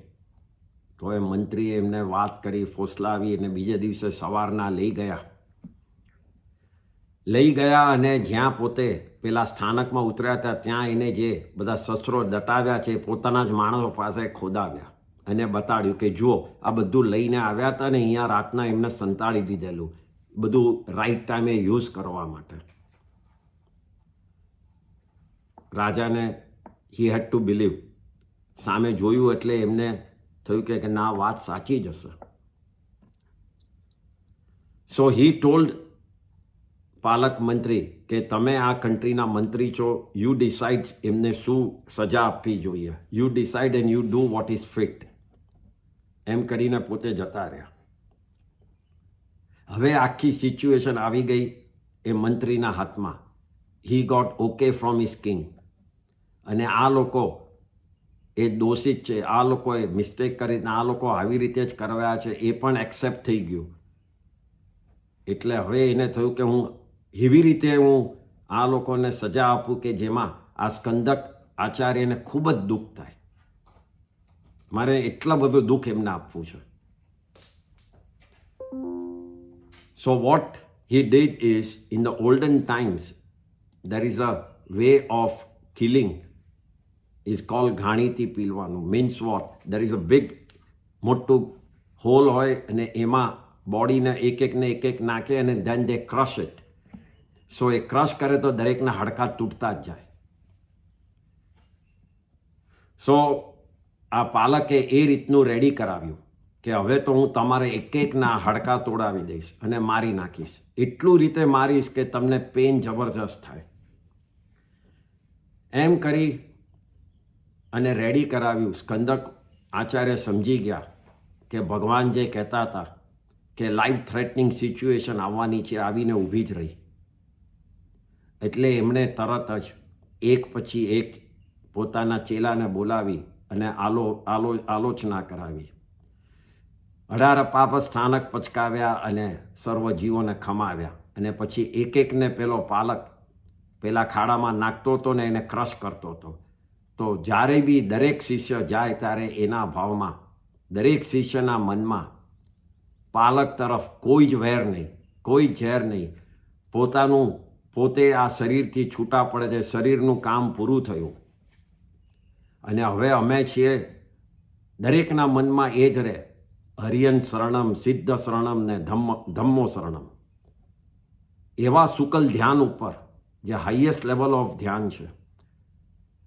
તો એ મંત્રીએ એમને વાત કરી, ફોસલાવી અને બીજે દિવસે સવારના લઈ ગયા અને જ્યાં પોતે પેલા સ્થાનકમાં ઉતર્યા હતા ત્યાં એને જે બધા શસ્ત્રો દટાવ્યા છે પોતાના જ માણસો પાસે ખોદાવ્યા અને બતાડ્યું કે જુઓ આ બધું લઈને આવ્યા હતા ને અહીંયા રાતના એમને સંતાડી દીધેલું, બધું રાઈટ ટાઈમે યુઝ કરવા માટે. રાજાને હી હેડ ટુ બિલીવ. સામે જોયું એટલે એમને થયું કે ના, વાત સાચી જ હશે. સો હી ટોલ્ડ પાલક મંત્રી કે તમે આ કન્ટ્રીના મંત્રી છો, યુ ડિસાઇડ એમને શું સજા આપવી જોઈએ. You decide and you do what is fit. એમ કરીને પોતે જતા રહ્યા. હવે આખી સિચ્યુએશન આવી ગઈ એ મંત્રીના હાથમાં. He got okay from his king. અને આ લોકો એ દોષિત છે, આ લોકોએ મિસ્ટેક કરીને આ લોકો આવી રીતે જ કરવાયા છે એ પણ એક્સેપ્ટ થઈ ગયું. એટલે હવે એને થયું કે હું એવી રીતે હું આ લોકોને સજા આપું કે જેમાં આ સ્કંદક આચાર્યને ખૂબ જ દુઃખ થાય. મારે એટલા બધું દુઃખ એમને આપવું છે. So what he did is, in the olden times, there is a way of killing. Is called ઘાણીથી પીલવાનું. Means what? There is a big મોટું હોલ હોય અને એમાં બોડીને એક નાખે અને then they crush it. So A crush કરે તો દરેકના હાડકાં તૂટતા જ જાય. સો આ પાલકે એ રીતનું રેડી કરાવ્યું કે હવે તો હું તમારે એકના હાડકાં તોડાવી દઈશ અને મારી નાખીશ. એટલું રીતે મારીશ કે તમને પેન જબરજસ્ત થાય. એમ કરી અને રેડી કરાવ્યું. સ્કંદક આચાર્ય સમજી ગયા કે ભગવાન જે કહેતા હતા કે લાઈફ થ્રેટનિંગ સિચ્યુએશન આવવાની છે, આવીને ઊભી જ રહી. એટલે એમણે તરત જ એક પછી એક પોતાના ચેલાને બોલાવી અને આલોચના કરાવી. 18 પાપ સ્થાનક પચકાવ્યા અને સર્વ જીવોને ખમાવ્યા. અને પછી એકને પેલો પાલક પેલા ખાડામાં નાખતો હતો ને એને ક્રશ કરતો હતો. તો જ્યારે બી દરેક શિષ્ય જાય ત્યારે એના ભાવમાં, દરેક શિષ્યના મનમાં પાલક તરફ કોઈ જ વેર નહીં, કોઈ ઝેર નહીં. પોતે આ શરીરથી છૂટા પડે છે, શરીરનું કામ પૂરું થયું અને હવે અમે છીએ. દરેકના મનમાં એ જ રહે, હરિયન શરણમ, સિદ્ધ શરણમ ને ધમ્મો શરણમ. એવા શુકલ ધ્યાન ઉપર, જે હાઈએસ્ટ લેવલ ઓફ ધ્યાન છે.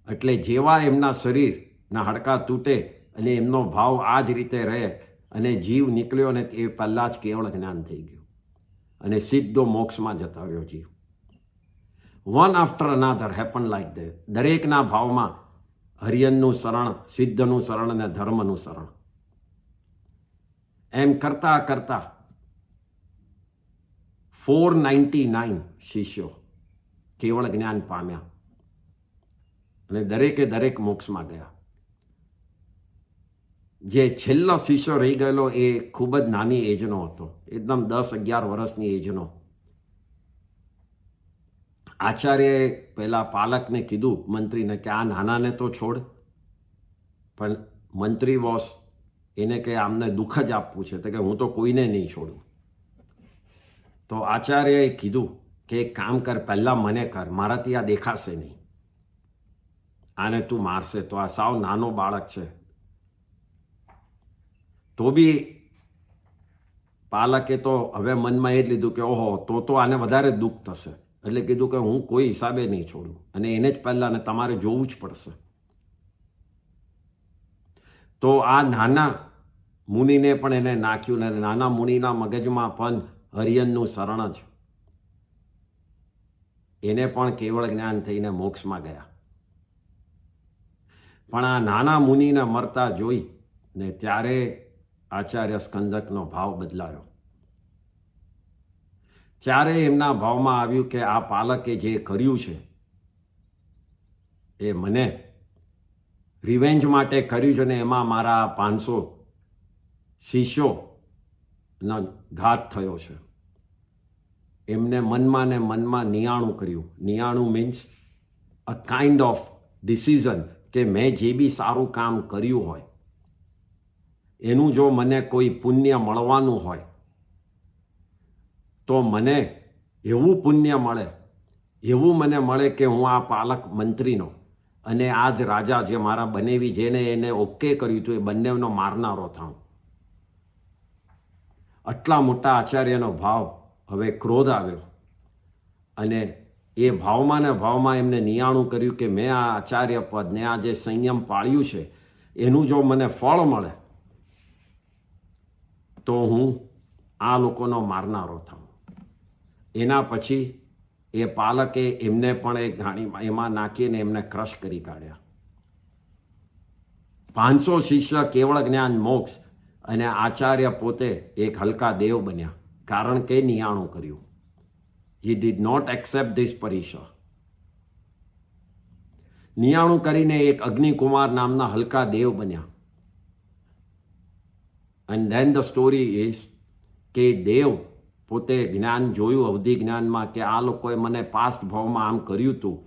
એટલે જેવા એમના શરીરના હાડકાં તૂટે અને એમનો ભાવ આ જ રીતે રહે અને જીવ નીકળ્યો ને એ પહેલાં જ કેવળ જ્ઞાન થઈ ગયું અને સીધો મોક્ષમાં જતા રહ્યો જીવ. One after another happen like that. દરેકના ભાવમાં હરિયનનું શરણ, સિદ્ધનું શરણ અને ધર્મનું શરણ. એમ કરતા કરતા 499 શિષ્યો કેવળ જ્ઞાન પામ્યા અને દરેક મોક્ષમાં ગયા. જે છેલ્લો શિષ્ય રહી ગયેલો એ ખૂબ જ નાની એજનો હતો, એકદમ 10-11 વર્ષની એજનો. આચાર્યએ પહેલાં પાલકને કીધું, મંત્રીને, કે આ નાનાને તો છોડ. પણ મંત્રી બોસ એને કે આમને દુઃખ જ આપવું છે, તો કે હું તો કોઈને નહીં છોડું. તો આચાર્યએ કીધું કે એક કામ કર, પહેલાં મને કર, મારાથી આ દેખાશે નહીં. આને તું મારશે તો આ સાવ નાનો બાળક છે. તો બી પાલકે તો હવે મનમાં એ જ લીધું કે ઓહો, તો આને વધારે દુઃખ થશે. એટલે કીધું કે હું કોઈ હિસાબે નહીં છોડું અને એને જ પહેલાં તમારે જોવું જ પડશે. તો આ નાના મુનિને પણ એને નાખ્યું ને નાના મુનિના મગજમાં પણ હરિયનનું શરણ જ. એને પણ કેવળ જ્ઞાન થઈને મોક્ષમાં ગયા. પણ આ નાના મુનિને મરતા જોઈ ને ત્યારે આચાર્ય સ્કંદકનો ભાવ બદલાયો. ત્યારે એમના ભાવમાં આવ્યું કે આ પાલકે જે કર્યું છે એ મને રિવેન્જ માટે કર્યું છે ને એમાં મારા 500 શિષ્યોનો ઘાત થયો છે. એમને મનમાં ને મનમાં નિયાણું કર્યું. નિયાણું means a kind of decision કે મેં જે બી સારું કામ કર્યું હોય એનું જો મને કોઈ પુણ્ય મળવાનું હોય તો મને એવું પુણ્ય મળે, એવું મને મળે કે હું આ પાલક મંત્રીનો અને આ જ રાજા જે મારા બનેવી જેને એને ઓકે કર્યું હતું એ બંનેનો મારનારો થાઉં. આટલા મોટા આચાર્યનો ભાવ હવે ક્રોધ આવ્યો અને એ ભાવમાં ને ભાવમાં એમને નિયાણું કર્યું કે મેં આ આચાર્ય પદ ને આ જે સંયમ પાળ્યું છે એનું જો મને ફળ મળે તો હું આ લોકોનો મારનારો થાઉં. એના પછી એ પાલકે એમને પણ એક ઘાણીમાં એમાં નાખીને એમને ક્રશ કરી કાઢ્યા. 500 શિષ્ય કેવળ જ્ઞાન મોક્ષ અને આચાર્ય પોતે એક હલકા દેવ બન્યા, કારણ કે નિયાણું કર્યું. He did not accept this પરિસર. નિયાણું કરીને એક અગ્નિકુમાર નામના હલકા દેવ બન્યા. And then the story is કે દેવ પોતે જ્ઞાન જોયું અવધિ જ્ઞાનમાં કે આ લોકોએ મને પાસ્ટ ભાવમાં આમ કર્યું હતું,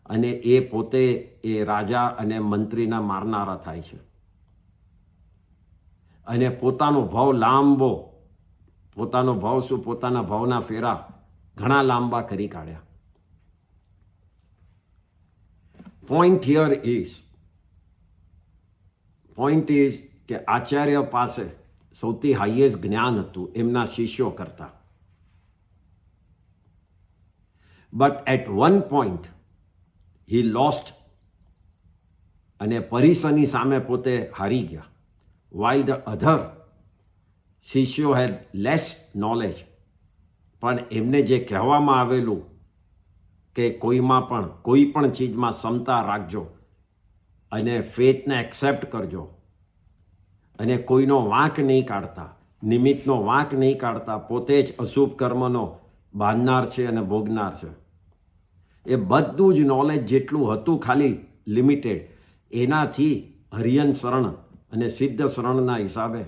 અને એ પોતે એ રાજા અને મંત્રીના મારનારા થાય છે અને પોતાનો ભાવ લાંબો, પોતાનો ભાવ શું, પોતાના ભાવના ફેરા ઘણા લાંબા કરી કાઢ્યા. પોઈન્ટ ઇઝ કે આચાર્ય પાસે સૌથી હાઈએસ્ટ જ્ઞાન હતું એમના શિષ્યો કરતા. But at one point he lost અને પરિસરની સામે પોતે હારી ગયા. while the other શિષ્યો had less knowledge, પણ એમને જે કહેવામાં આવેલું કે કોઈમાં પણ કોઈ પણ ચીજમાં ક્ષમતા રાખજો અને ફેથને એક્સેપ્ટ કરજો અને કોઈનો વાંક નહીં કાઢતા, નિમિત્તનો વાંક નહીં કાઢતા, પોતે જ અશુભ કર્મનો બાંધનાર છે અને ભોગનાર છે. એ બધું જ નોલેજ જેટલું હતું ખાલી લિમિટેડ, એનાથી હરિયન શરણ અને સિદ્ધ શરણના હિસાબે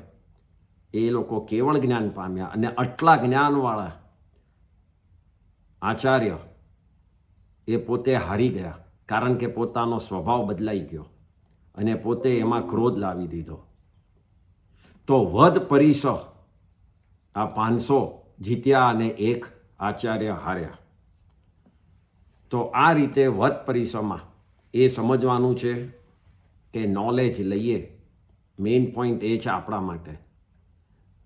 એ લોકો કેવળ જ્ઞાન પામ્યા. અને આટલા જ્ઞાનવાળા આચાર્ય એ પોતે હારી ગયા, કારણ કે પોતાનો સ્વભાવ બદલાઈ ગયો અને પોતે એમાં ક્રોધ લાવી દીધો. તો વધ પરિસર આ 500 જીત્યા અને એક આચાર્ય હાર્યા. તો આ રીતે વધ પરિસરમાં એ સમજવાનું છે કે નોલેજ લઈએ, મેઇન પોઈન્ટ એ છે આપણા માટે.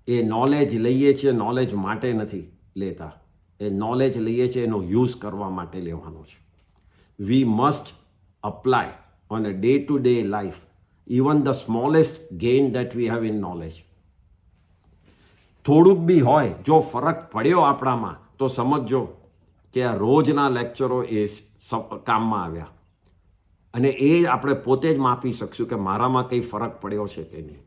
એ નોલેજ લઈએ છીએ નોલેજ માટે નથી લેતા, એ નોલેજ લઈએ છીએ એનો યુઝ કરવા માટે લેવાનો છે. We must apply on a day to day life even the smallest gain that we have in knowledge. થોડુંક બી હોય, જો ફરક પડ્યો આપણામાં તો સમજજો કે આ રોજના લેક્ચરો એ કામમાં આવ્યા, અને એ આપણે પોતે જ માપી શકશું કે મારામાં કંઈ ફરક પડ્યો છે કે નહીં.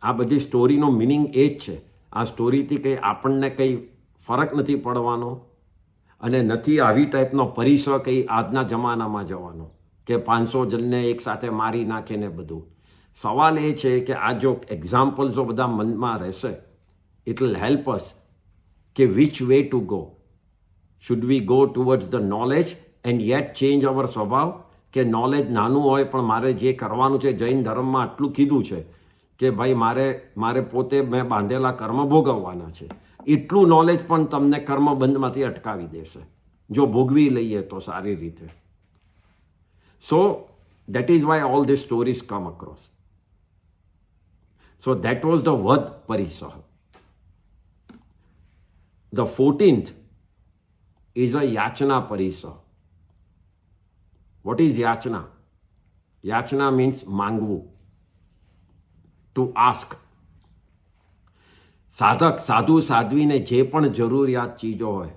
આ બધી સ્ટોરીનો મિનિંગ એ જ છે. આ સ્ટોરીથી કંઈ આપણને કંઈ ફરક નથી પડવાનો અને નથી આવી ટાઈપનો પરિસર કંઈ આજના જમાનામાં જવાનો કે 500 જણને એકસાથે મારી નાખે ને બધું. સવાલ એ છે કે આ જો એક્ઝામ્પલ્સો બધા મનમાં રહેશે, ઇટ વિલ હેલ્પ અસ કે which way to go. Should we go towards the knowledge and yet change our સ્વભાવ, કે નોલેજ નાનું હોય પણ મારે જે કરવાનું છે, જૈન ધર્મમાં આટલું કીધું છે કે ભાઈ મારે પોતે મેં બાંધેલા કર્મ ભોગવવાના છે, એટલું નોલેજ પણ તમને કર્મબંધમાંથી અટકાવી દેશે જો ભોગવી લઈએ તો સારી રીતે. સો that is why all these stories come across. So that was the Vad Parisah. The 14th is a Yachana Parisah. What is Yachana? Yachana means માંગવું, to ask. સાધક સાધુ સાધ્વીને જે પણ જરૂરિયાત ચીજો હોય,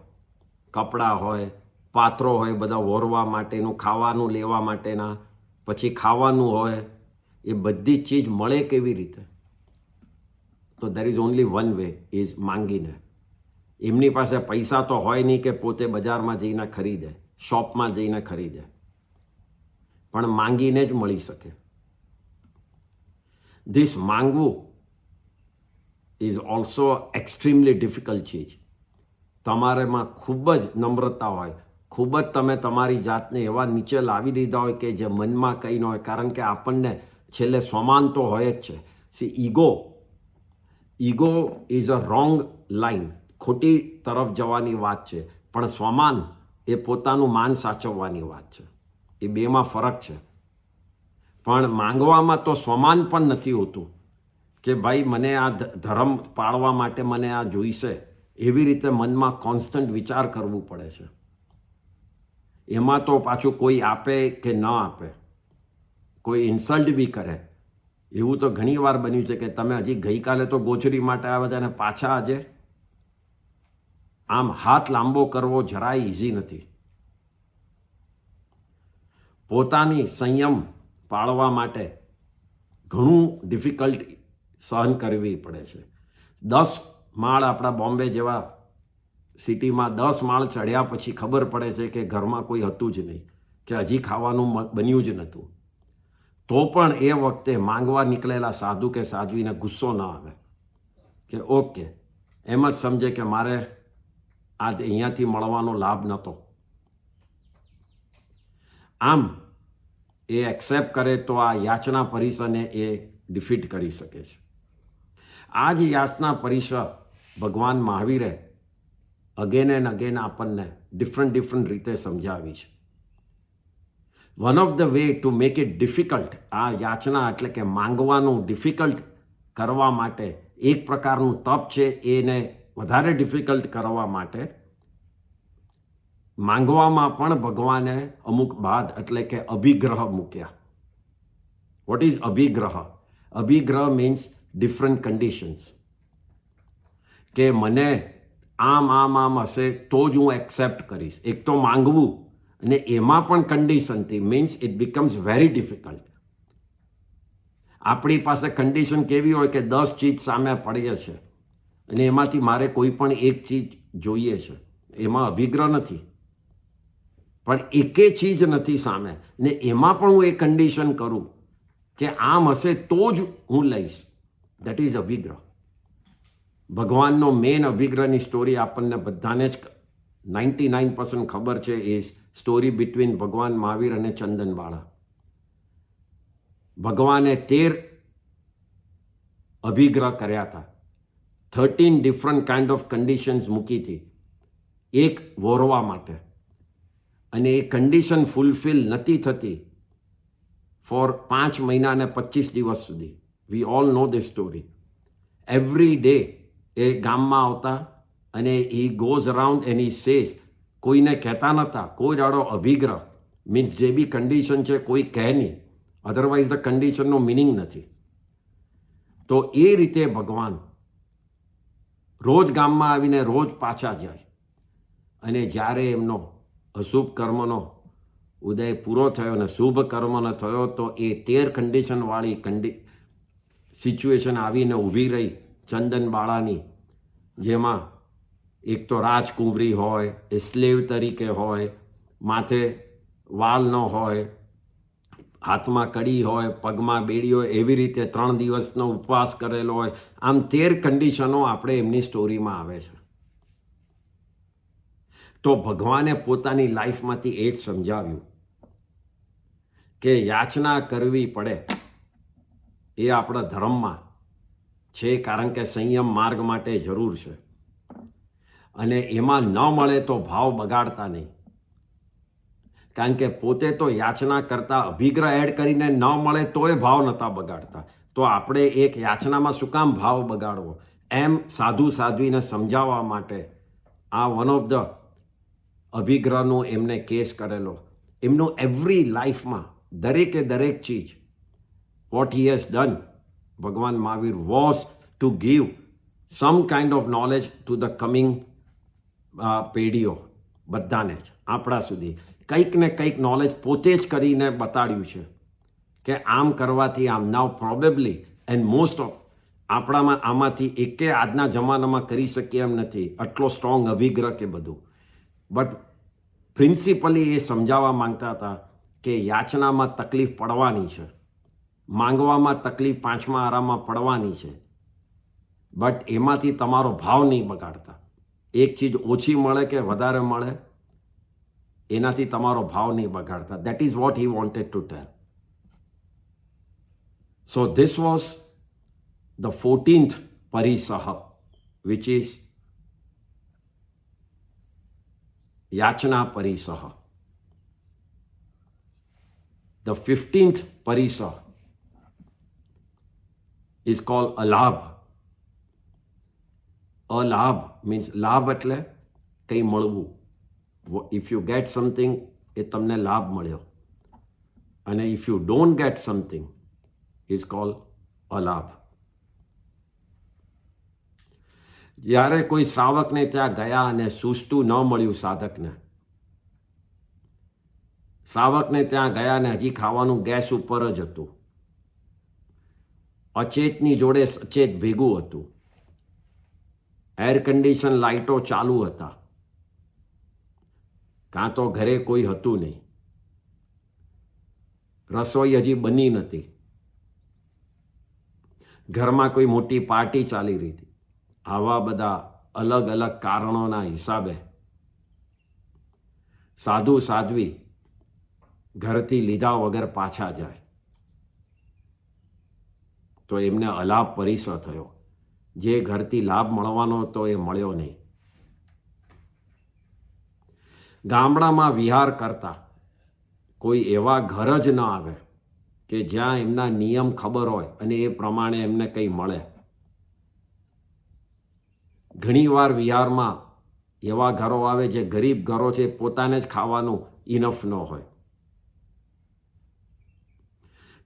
કપડાં હોય, પાત્રો હોય, બધા વોરવા માટેનું, ખાવાનું લેવા માટેના, પછી ખાવાનું હોય, એ બધી ચીજ મળે કેવી રીતે? તો there is only one way, is માંગીને. એમની પાસે પૈસા તો હોય નહીં કે પોતે બજારમાં જઈને ખરીદે, શોપમાં જઈને ખરીદે, પણ માંગીને જ મળી શકે. ધીસ માંગવું is also extremely difficult ચીજ. તમારામાં ખૂબ જ નમ્રતા હોય, ખૂબ જ તમે તમારી જાતને એવા નીચે લાવી દીધા હોય કે જે મનમાં કંઈ ન હોય, કારણ કે આપણને છેલ્લે સ્વમાન તો હોય જ છે. C ego is a wrong line, ખોટી તરફ જવાની વાત છે, પણ સ્વમાન એ પોતાનું માન સાચવવાની વાત છે. એ બેમાં ફરક છે. પણ માંગવામાં તો સ્વમાન પણ નથી હોતું કે ભાઈ મને આ ધર્મ પાળવા માટે મને આ જોઈશે, એવી રીતે મનમાં કોન્સ્ટન્ટ વિચાર કરવું પડે છે. એમાં તો પાછું કોઈ આપે કે ન આપે, કોઈ ઇન્સલ્ટ બી કરે. એવું તો ઘણી વાર બન્યું છે કે તમે હજી ગઈકાલે તો ગોચરી માટે આવ્યા હતા અને પાછા આજે. આમ હાથ લાંબો કરવો જરાય ઇઝી નથી. પોતાની સંયમ પાળવા માટે ઘણું ડિફિકલ્ટ સહન કરવી પડે છે. 10 માળ આપણા બોમ્બે જેવા સિટીમાં 10 માળ ચડ્યા પછી ખબર પડે છે કે ઘરમાં કોઈ હતું જ નહીં, કે હજી ખાવાનું બન્યું જ નહોતું. તો પણ એ વખતે માંગવા નીકળેલા સાધુ કે સાધ્વીને ગુસ્સો ન આવે કે ઓકે, એમ જ સમજે કે મારે આ અહીંયાથી મળવાનો લાભ નહોતો. આમ એ એક્સેપ્ટ કરે તો આ યાચના પરિસરને એ ડિફીટ કરી શકે છે. આ જ યાચના પરિસર ભગવાન મહાવીરે અગેન એન્ડ અગેન આપણને ડિફરન્ટ રીતે સમજાવી છે. One of the way to make it difficult, આ યાચના એટલે કે માંગવાનું ડિફિકલ્ટ કરવા માટે એક પ્રકારનું તપ છે. એને વધારે ડિફિકલ્ટ કરવા માટે માંગવામાં પણ ભગવાને અમુક બાદ એટલે કે અભિગ્રહ મૂક્યા. વોટ ઇઝ અભિગ્રહ? અભિગ્રહ મીન્સ ડિફરન્ટ કન્ડિશન્સ. કે મને આમ હશે તો જ હું એક્સેપ્ટ કરીશ. એક તો માંગવું અને એમાં પણ કન્ડિશનથી means it becomes very difficult. આપણી પાસે કન્ડિશન કેવી હોય કે 10 ચીજ સામે પડીએ છે અને એમાંથી મારે કોઈ પણ એક ચીજ જોઈએ છે. એમાં અભિગ્રહ નથી, પણ એકે ચીજ નથી સામે ને એમાં પણ હું એ કન્ડિશન કરું કે આમ હશે તો જ હું લઈશ. દેટ ઇઝ અભિગ્રહ. ભગવાનનો મેઇન અભિગ્રહની સ્ટોરી આપણને બધાને જ 99% ખબર છે. એ સ્ટોરી બિટવીન ભગવાન મહાવીર અને ચંદનબાળા. ભગવાને 13 અભિગ્રહ કર્યા હતા. 13 ડિફરન્ટ કાઇન્ડ ઓફ કન્ડિશન્સ મૂકી હતી એક વોરવા માટે, અને એ કન્ડિશન ફૂલફિલ નથી થતી ફોર 5 મહિના અને 25 દિવસ સુધી. We all know this story. Every day એ ગામમાં આવતા અને he goes around and he says, કોઈને કહેતા નહોતા. કોઈ દાડો અભિગ્રહ મીન્સ જે બી કન્ડિશન છે કોઈ કહે નહીં, અધરવાઇઝ ધ કન્ડિશનનો મિનિંગ નથી. તો એ રીતે ભગવાન રોજ ગામમાં આવીને રોજ પાછા જાય, અને જ્યારે એમનો અશુભ કર્મનો ઉદય પૂરો થયો અને શુભ કર્મનો થયો તો એ 13 કન્ડિશનવાળી સિચ્યુએશન આવીને ઊભી રહી ચંદનબાળાની, જેમાં એક તો રાજકુંવરી હોય, એ સ્લેવ તરીકે હોય, માથે વાલ ન હોય, હાથમાં કડી હોય, પગમાં બેડી હોય, એવી રીતે 3 દિવસનો ઉપવાસ કરેલો હોય. આમ 13 કન્ડિશનો આપણે એમની સ્ટોરીમાં આવે છે. તો ભગવાને પોતાની લાઈફમાંથી એ જ સમજાવ્યું કે યાચના કરવી પડે એ આપણા ધર્મમાં છે, કારણ કે સંયમ માર્ગ માટે જરૂર છે. અને એમાં ન મળે તો ભાવ બગાડતા નહીં, કારણ કે પોતે તો યાચના કરતા અભિગ્રહ એડ કરીને ન મળે તોય ભાવ નહોતા બગાડતા. તો આપણે એક યાચનામાં શું કામ ભાવ બગાડવો? એમ સાધુ સાધ્વીને સમજાવવા માટે આ વન ઓફ ધ અભિગ્રહનો એમને કેસ કરેલો. એમનું એવરી લાઈફમાં દરેક ચીજ વોટ હી હેઝ ડન, ભગવાન Mahavir was to give sum kind of knowledge to the coming પેઢીઓ, બધાને જ આપણા સુધી કંઈક ને કંઈક નોલેજ પોતે જ કરીને બતાડ્યું છે કે આમ કરવાથી આમ. નાવ પ્રોબેબલી એન્ડ મોસ્ટ ઓફ આપણામાં આમાંથી એકે આજના જમાનામાં કરી શકીએ એમ નથી, આટલો સ્ટ્રોંગ અભિગ્રહ કે બધું. બટ પ્રિન્સિપલી એ સમજાવવા માંગતા હતા કે યાચનામાં તકલીફ પડવાની છે, માંગવામાં તકલીફ 5મા આરામાં પડવાની છે, બટ એમાંથી તમારો ભાવ નહીં બગાડતા. એક ચીજ ઓછી મળે કે વધારે મળે એનાથી તમારો ભાવ નહીં બગાડતા. That is what he wanted to tell. So this was the 14th પરિસહ, વિચ ઇઝ યાચના પરિસહ. The 15th Parisa is called Alabh. Alabh means લાભ એટલે કંઈ મળવું. If you get something, એ તમને લાભ મળ્યો. અને if you don't get something is called અલાભ. જ્યારે કોઈ શ્રાવકને ત્યાં ગયા અને સૂઝતું ન મળ્યું સાધકને, શ્રાવકને ત્યાં ગયા ને હજી ખાવાનું ગેસ ઉપર જ હતું, અચેતની જોડે સચેત ભેગું હતું, એર કન્ડિશન લાઇટો ચાલુ હતા, કાં તો ઘરે કોઈ હતું નહીં, રસોઈ હજી બની નથી, ઘરમાં કોઈ મોટી પાર્ટી ચાલી રહી હતી. આવા બધા અલગ અલગ કારણોના હિસાબે સાધુ સાધ્વી ઘરથી લીધા વગર પાછા જાય તો એમને અલાભ પરિસર થયો. જે ઘરથી લાભ મળવાનો હતો એ મળ્યો નહીં. ગામડામાં વિહાર કરતા કોઈ એવા ઘર જ ન આવે કે જ્યાં એમના નિયમ ખબર હોય અને એ પ્રમાણે એમને કંઈ મળે. ઘણીવાર વિહારમાં એવા ઘરો આવે જે ગરીબ ઘરો છે, પોતાને જ ખાવાનું ઇનફ ન હોય,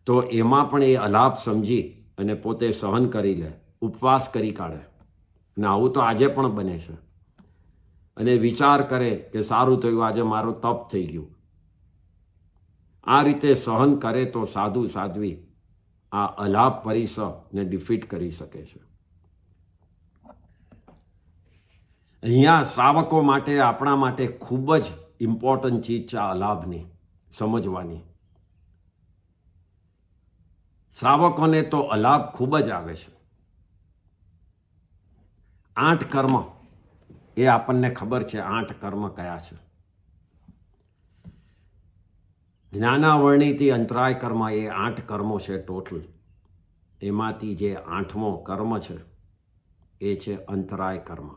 તો એમાં પણ એ અલાભ સમજી અને પોતે સહન કરી લે, ઉપવાસ કરી કાઢે. અને આવું તો આજે પણ બને છે. અને વિચાર કરે કે સારું થયું, આજે મારું તપ થઈ ગયું. આ રીતે સહન કરે તો સાધુ સાધ્વી આ અલાભ પરિસરને ડિફીટ કરી શકે છે. અહીંયા શ્રાવકો માટે, આપણા માટે ખૂબ જ ઇમ્પોર્ટન્ટ ચીજ છે આ અલાભની સમજવાની. શ્રાવકોને તો અલાભ ખૂબ જ આવે છે. 8 કર્મ એ આપણને ખબર છે. 8 કર્મ કયા છે? જ્ઞાનાવરણીથી અંતરાય કર્મ એ 8 કર્મો છે ટોટલ. એમાંથી જે 8મો કર્મ છે એ છે અંતરાય કર્મ.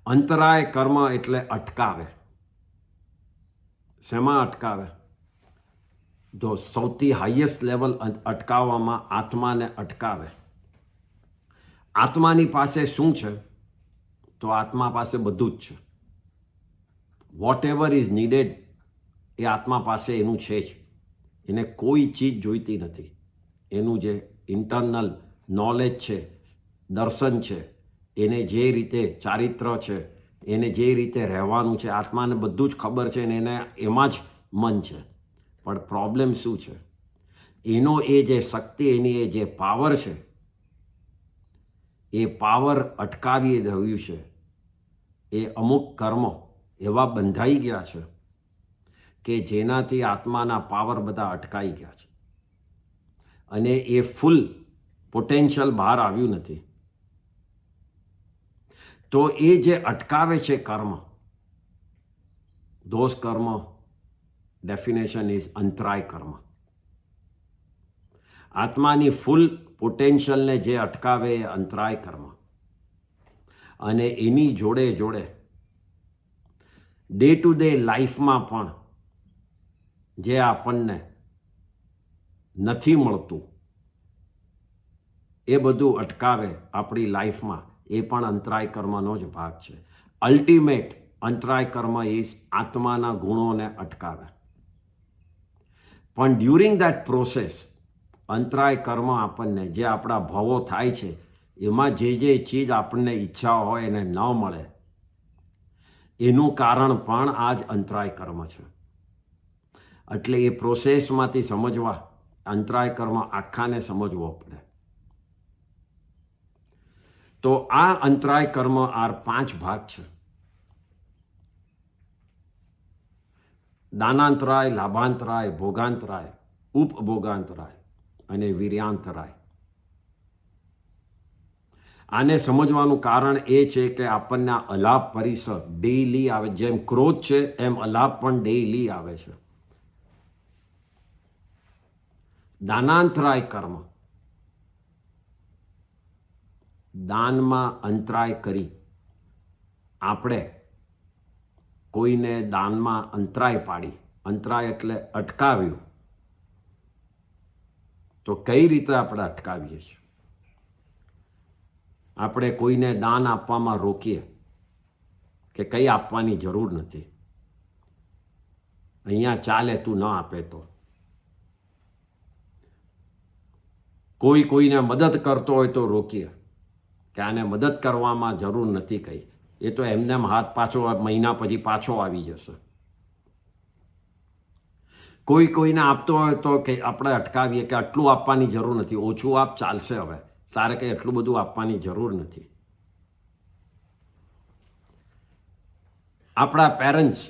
અંતરાય કર્મ એટલે અટકાવે. શેમાં અટકાવે? જો સૌથી હાઈએસ્ટ લેવલ અટકાવવામાં આત્માને અટકાવે. આત્માની પાસે શું છે? તો આત્મા પાસે બધું જ છે. વોટ એવર ઇઝ નીડેડ એ આત્મા પાસે એનું છે જ. એને કોઈ ચીજ જોઈતી નથી. એનું જે ઇન્ટરનલ નોલેજ છે, દર્શન છે, એને જે રીતે ચારિત્ર છે, એને જે રીતે રહેવાનું છે, આત્માને બધું જ ખબર છે અને એને એમાં જ મન છે. પણ પ્રોબ્લેમ શું છે? એનો એ જે શક્તિ, એની એ જે પાવર છે, એ પાવર અટકાવી રહ્યું છે. એ અમુક કર્મો એવા બંધાઈ ગયા છે કે જેનાથી આત્માના પાવર બધા અટકાઈ ગયા છે અને એ ફૂલ પોટેન્શિયલ બહાર આવ્યું નથી. તો એ જે અટકાવે છે કર્મ, ધોઝ કર્મ ડેફિનેશન ઇઝ અંતરાય કર્મ. આત્માની ફૂલ પોટેન્શિયલને જે અટકાવે એ અંતરાય કર્મ. અને એની જોડે જોડે ડે ટુ ડે લાઈફમાં પણ જે આપણને નથી મળતું એ બધું અટકાવે આપણી લાઈફમાં, એ પણ અંતરાય કર્મનો જ ભાગ છે. અલ્ટિમેટ અંતરાય કર્મ ઇઝ આત્માના ગુણોને અટકાવે. પણ ડ્યુરિંગ દેટ પ્રોસેસ અંતરાય કર્મ આપણને જે આપણા ભવો થાય છે એમાં જે ચીજ આપણને ઈચ્છા હોય એને ન મળે, એનું કારણ પણ આ જ અંતરાય કર્મ છે. એટલે એ પ્રોસેસમાંથી સમજવા અંતરાય કર્મ આખાને સમજવો પડે. તો આ અંતરાય કર્મ 5 ભાગ છે. દાનાંતરાય, લાભાંતરાય, ભોગાંતરાય, ઉપભોગાંતરાય અને વીર્યાંતરાય. આને સમજવાનું કારણ એ છે કે આપણને અલાભ પરિસર ડેઈલી આવે. જેમ ક્રોધ છે એમ અલાભ પણ ડેઈલી આવે છે. દાનાંતરાય કર્મ, દાનમાં અંતરાય કરી આપણે કોઈને દાનમાં અંતરાય પાડી, અંતરાય એટલે અટકાવ્યું. તો કઈ રીતે આપણે અટકાવીએ છીએ? આપણે કોઈને દાન આપવામાં રોકીએ કે કંઈ આપવાની જરૂર નથી, અહીંયા ચાલે તું ન આપે તો. કોઈ કોઈને મદદ કરતો હોય તો રોકીએ કે આને મદદ કરવામાં જરૂર નથી કંઈ, એ તો એમને હાથ પાછો મહિના પછી પાછો આવી જશે. કોઈ કોઈને આપતો હોય તો કે આપણે અટકાવીએ કે આટલું આપવાની જરૂર નથી, ઓછું આપ, ચાલશે, હવે તારે કંઈ એટલું બધું આપવાની જરૂર નથી. આપણા પેરેન્ટ્સ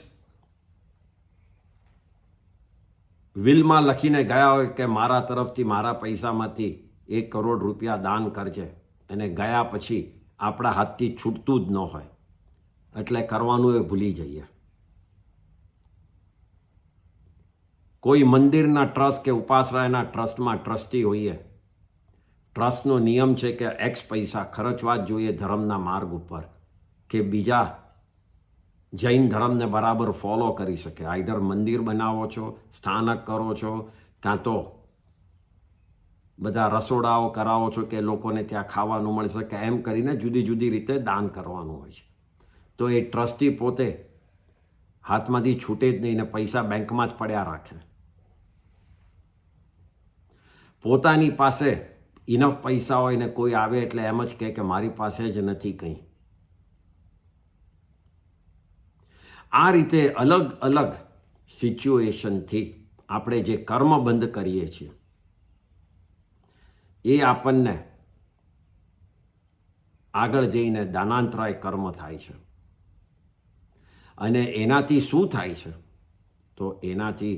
વિલમાં લખીને ગયા હોય કે મારા તરફથી મારા પૈસામાંથી 1 કરોડ રૂપિયા દાન કરજે, અને ગયા પછી આપણા હાથથી છૂટતું જ ન હોય એટલે કરવાનું એ ભૂલી જઈએ. કોઈ મંદિરના ટ્રસ્ટ કે ઉપાશ્રયના ટ્રસ્ટમાં ટ્રસ્ટી હોઈએ, ટ્રસ્ટનો નિયમ છે કે એક્સ પૈસા ખર્ચવા જ જોઈએ ધર્મના માર્ગ ઉપર, કે બીજા જૈન ધર્મને બરાબર ફોલો કરી શકે. આઈધર મંદિર બનાવો છો, સ્થાનક કરો છો, કાં તો બધા રસોડાઓ કરાવો છો કે લોકોને ત્યાં ખાવાનું મળી શકે, એમ કરીને જુદી જુદી રીતે દાન કરવાનું હોય છે. તો એ ટ્રસ્ટી પોતે હાથમાંથી છૂટે જ નહીં ને પૈસા બેંકમાં જ પડ્યા રાખે. પોતાની પાસે ઇનફ પૈસા હોય ને કોઈ આવે એટલે એમ જ કહે કે મારી પાસે જ નથી કંઈ. આ રીતે અલગ અલગ સિચ્યુએશનથી આપણે જે કર્મ બંધ કરીએ છીએ એ આપણને આગળ જઈને દાનાંતરાય કર્મ થાય છે. અને એનાથી શું થાય છે? તો એનાથી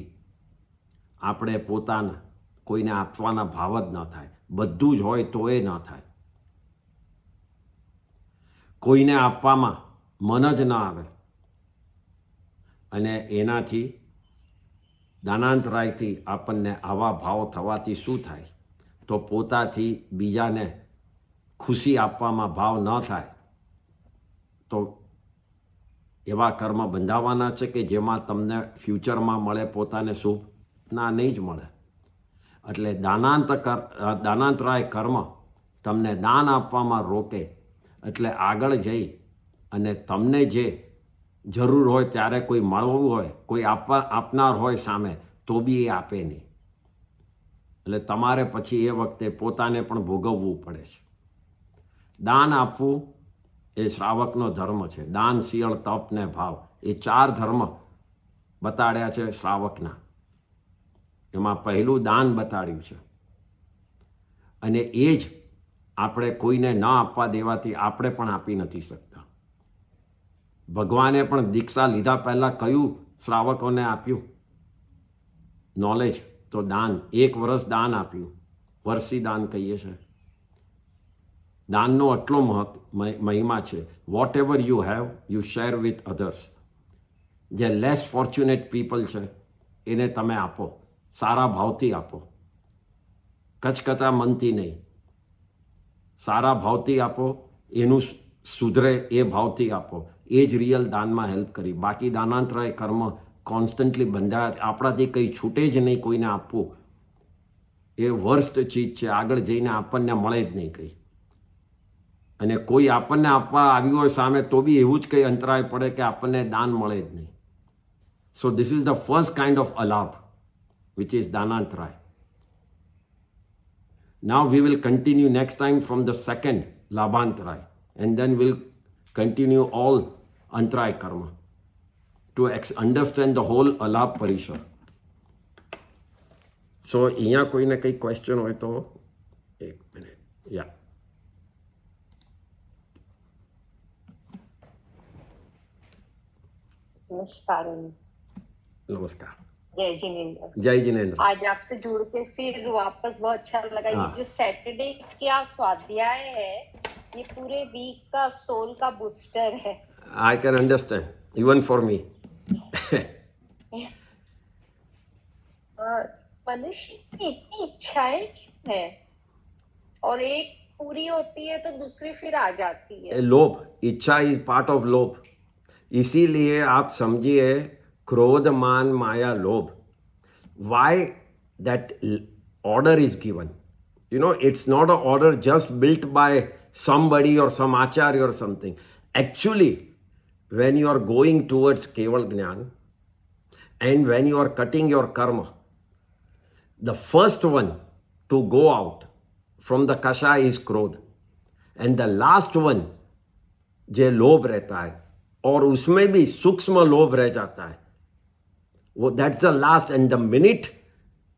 આપણે પોતાના કોઈને આપવાના ભાવ જ ન થાય, બધું જ હોય તો એ ન થાય, કોઈને આપવામાં મન જ ન આવે. અને એનાથી દાનાંતરાયથી આપણને આવા ભાવ થવાથી શું થાય? તો પોતાથી બીજાને ખુશી આપવામાં ભાવ ન થાય તો એવા કર્મ બંધાવાના છે કે જેમાં તમને ફ્યુચરમાં મળે પોતાને શુભ ના નહીં જ મળે. એટલે દાનાંતરાય કર્મ તમને દાન આપવામાં રોકે, એટલે આગળ જઈ અને તમને જે જરૂર હોય ત્યારે કોઈ મળવું હોય, કોઈ આપનાર હોય સામે, તો બી એ આપે નહીં. એટલે તમારે પછી એ વખતે પોતાને પણ ભોગવવું પડે છે. દાન આપવું એ શ્રાવકનો ધર્મ છે. દાન, શીળ, તપ ને ભાવ, એ 4 ધર્મ બતાડ્યા છે શ્રાવકના. એમાં પહેલું દાન બતાડ્યું છે. અને એ જ આપણે કોઈને ન આપવા દેવાથી આપણે પણ આપી નથી શકતા. ભગવાને પણ દીક્ષા લીધા પહેલાં કયું શ્રાવકોને આપ્યું નોલેજ? તો દાન. 1 વર્ષ દાન આપ્યું, વર્ષી દાન કહીએ છીએ. દાનનો આટલો મહિમા છે. Whatever you have you share with others. જે લેસ ફોર્ચ્યુનેટ પીપલ છે એને તમે આપો, સારા ભાવથી આપો, કચકચા મનથી નહીં. સારા ભાવથી આપો, એનું સુધરે એ ભાવથી આપો. એ જ રિયલ દાનમાં હેલ્પ કરી. બાકી દાનાંતરાય કર્મ કોન્સ્ટન્ટલી બંધાયા, આપણાથી કંઈ છૂટે જ નહીં કોઈને આપવું, એ વર્સ્ટ ચીજ છે. આગળ જઈને આપણને મળે જ નહીં કંઈ. અને કોઈ આપણને આપવા આવ્યું હોય સામે તો બી એવું જ કંઈ અંતરાય પડે કે આપણને દાન મળે જ નહીં. So this is the first kind of અલાભ which is Danantray. Now we will continue next time from the second Labhantray, and then we'll continue all Antray karma to understand the whole Alabh Parishar. So, અહીંયા કોઈને કંઈ question હોય તો 1 minute. યા, नमस्कार. जय जिनेंद्र. जय जिनेंद्र. आज आपसे जुड़ के फिर वापस बहुत अच्छा लगा. ये जो सैटरडे क्या स्वाध्याय है, ये पूरे वीक का सोल का बूस्टर है. I can understand, even for me. मनुष्य की इतनी इच्छाएं क्यों है, और एक पूरी होती है तो दूसरी फिर आ जाती है. लोभ, इच्छा इज पार्ट ऑफ लोभ. इसीलिए आप समझिए क्रोध, मान, माया, लोभ. Why that order is given? You know, it's not an order just built by somebody or some acharya or something. Actually, when you are going towards Keval Gnan and when you are cutting your karma, the first one to go out from the kasha is क्रोध, and the last one जो लोभ रहता है और उसमें भी सूक्ष्म लोभ रह जाता है, वो that's the last. And the minute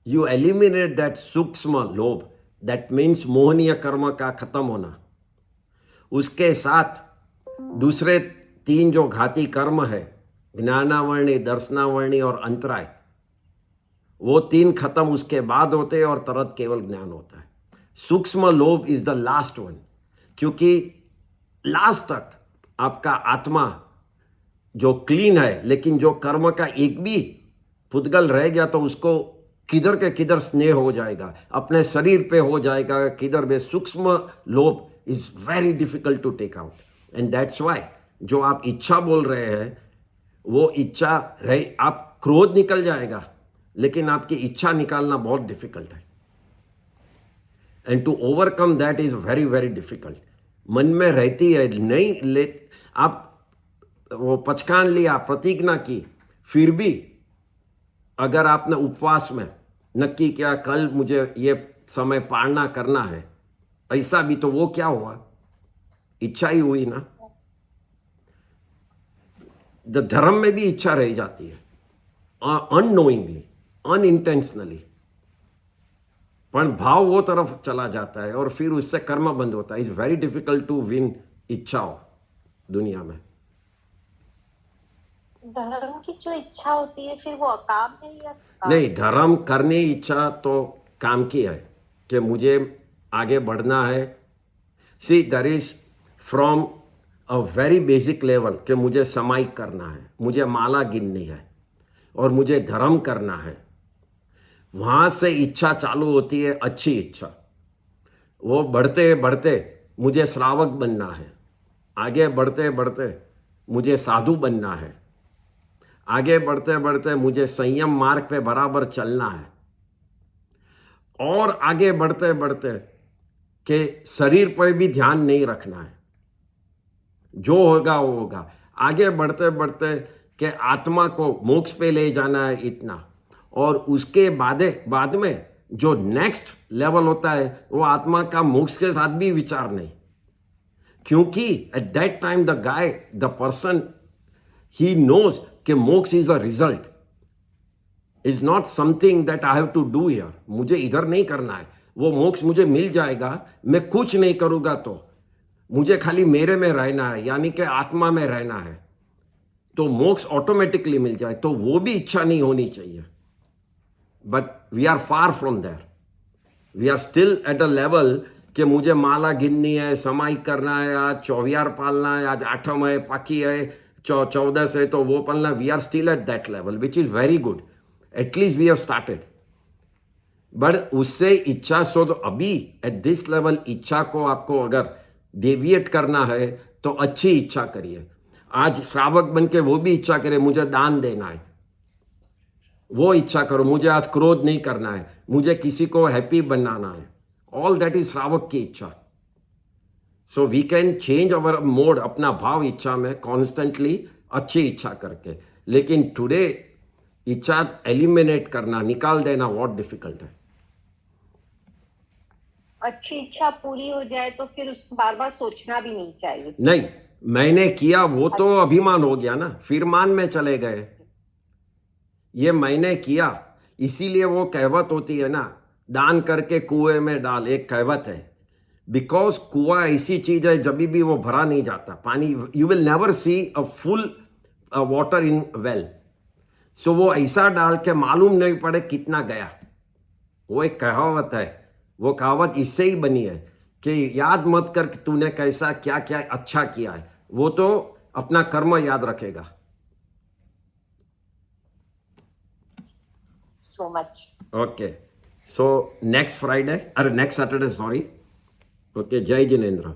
you eliminate that सूक्ष्म लोभ, that means मोहनीय कर्म का खत्म होना, उसके साथ दूसरे 3 जो घाती कर्म है, ज्ञानावर्णी, दर्शनावर्णी और अंतराय, वो 3 खत्म उसके बाद होते हैं और तरत केवल ज्ञान होता है. सूक्ष्म लोभ इज द लास्ट वन, क्योंकि लास्ट तक आपका आत्मा जो क्लीन है, लेकिन जो कर्म का एक भी फुदगल रह गया तो उसको किधर के किधर स्नेह हो जाएगा, अपने शरीर पे हो जाएगा, किधर भी. सूक्ष्म लोभ is very difficult to take out. And that's why जो आप इच्छा बोल रहे हैं, वो इच्छा रहे, आप क्रोध निकल जाएगा, लेकिन आपकी इच्छा निकालना बहुत डिफिकल्ट है. And to overcome that is very very difficult. मन में रहती है, नहीं ले, आप वो पचकान लिया, प्रतिज्ञा की, फिर भी अगर आपने उपवास में नक्की किया कल मुझे ये समय पालना करना है, ऐसा भी, तो वो क्या हुआ, इच्छा ही हुई ना. धर्म में भी इच्छा रह जाती है, अननोइंगली, अनइंटेंशनली, पर भाव वो तरफ चला जाता है और फिर उससे कर्म बंद होता है. It's very difficult to win इच्छाओं दुनिया में. धर्म की जो इच्छा होती है फिर वो अकाम है या सकाम? नहीं, धर्म करने इच्छा तो काम की है कि मुझे आगे बढ़ना है. See there is from a very basic level कि मुझे समाइक करना है, मुझे माला गिननी है और मुझे धर्म करना है. वहाँ से इच्छा चालू होती है, अच्छी इच्छा. वो बढ़ते बढ़ते मुझे श्रावक बनना है, आगे बढ़ते बढ़ते मुझे साधु बनना है, आगे बढ़ते बढ़ते मुझे संयम मार्ग पे बराबर चलना है, और आगे बढ़ते बढ़ते कि शरीर पर भी ध्यान नहीं रखना है, जो होगा वो होगा. आगे बढ़ते बढ़ते कि आत्मा को मोक्ष पे ले जाना है इतना, और उसके बाद में जो नेक्स्ट लेवल होता है वो आत्मा का मोक्ष के साथ भी विचार नहीं, क्योंकि at that time the guy, the person, he knows कि moksha is a result, is not something that I have to do here. मुझे इधर नहीं करना है, वो मोक्ष मुझे मिल जाएगा, मैं कुछ नहीं करूँगा तो मुझे खाली मेरे में रहना है, यानी कि आत्मा में रहना है, तो मोक्ष ऑटोमेटिकली मिल जाए. तो वो भी इच्छा नहीं होनी चाहिए. But we are far from there. We are still at a level कि मुझे माला गिननी है, समाई करना है, आज चौवियार पालना है, आज आठम है, पाकी है, 14 है तो वो पालना. We are still at that level which is very good. At least we have started. But उससे इच्छा सो तो अभी एट दिस लेवल इच्छा को आपको अगर डेविएट करना है तो अच्छी इच्छा करिए. आज श्रावक बन के वो भी इच्छा करे, मुझे दान देना है, वो इच्छा करो. मुझे आज क्रोध नहीं करना है, मुझे किसी को हैप्पी बनाना है. ऑल दैट इज श्रावक की इच्छा. So we can change our mode, अपना भाव इच्छा में कॉन्स्टेंटली अच्छी इच्छा करके. लेकिन टुडे इच्छा एलिमिनेट करना, निकाल देना बहुत डिफिकल्ट है. अच्छी इच्छा पूरी हो जाए तो फिर उसको बार बार सोचना भी नहीं चाहिए. नहीं, मैंने किया वो तो अभिमान हो गया ना, फिर मान में चले गए. ये मैंने किया, इसीलिए वो कहावत होती है ना, दान करके कुएं में डाल, एक कहावत है. बिकॉज कुआं ऐसी चीज है जब भी वो भरा नहीं जाता पानी, you will never see a full water in well. So वो ऐसा डाल के मालूम नहीं पड़े कितना गया. वो एक कहावत है. वो कहावत इससे ही बनी है कि याद मत कर कि तूने कैसा क्या क्या अच्छा किया है, वो तो अपना कर्म याद रखेगा. So much. Okay. So next Friday or next Saturday, sorry. Okay, Jai Jinendra.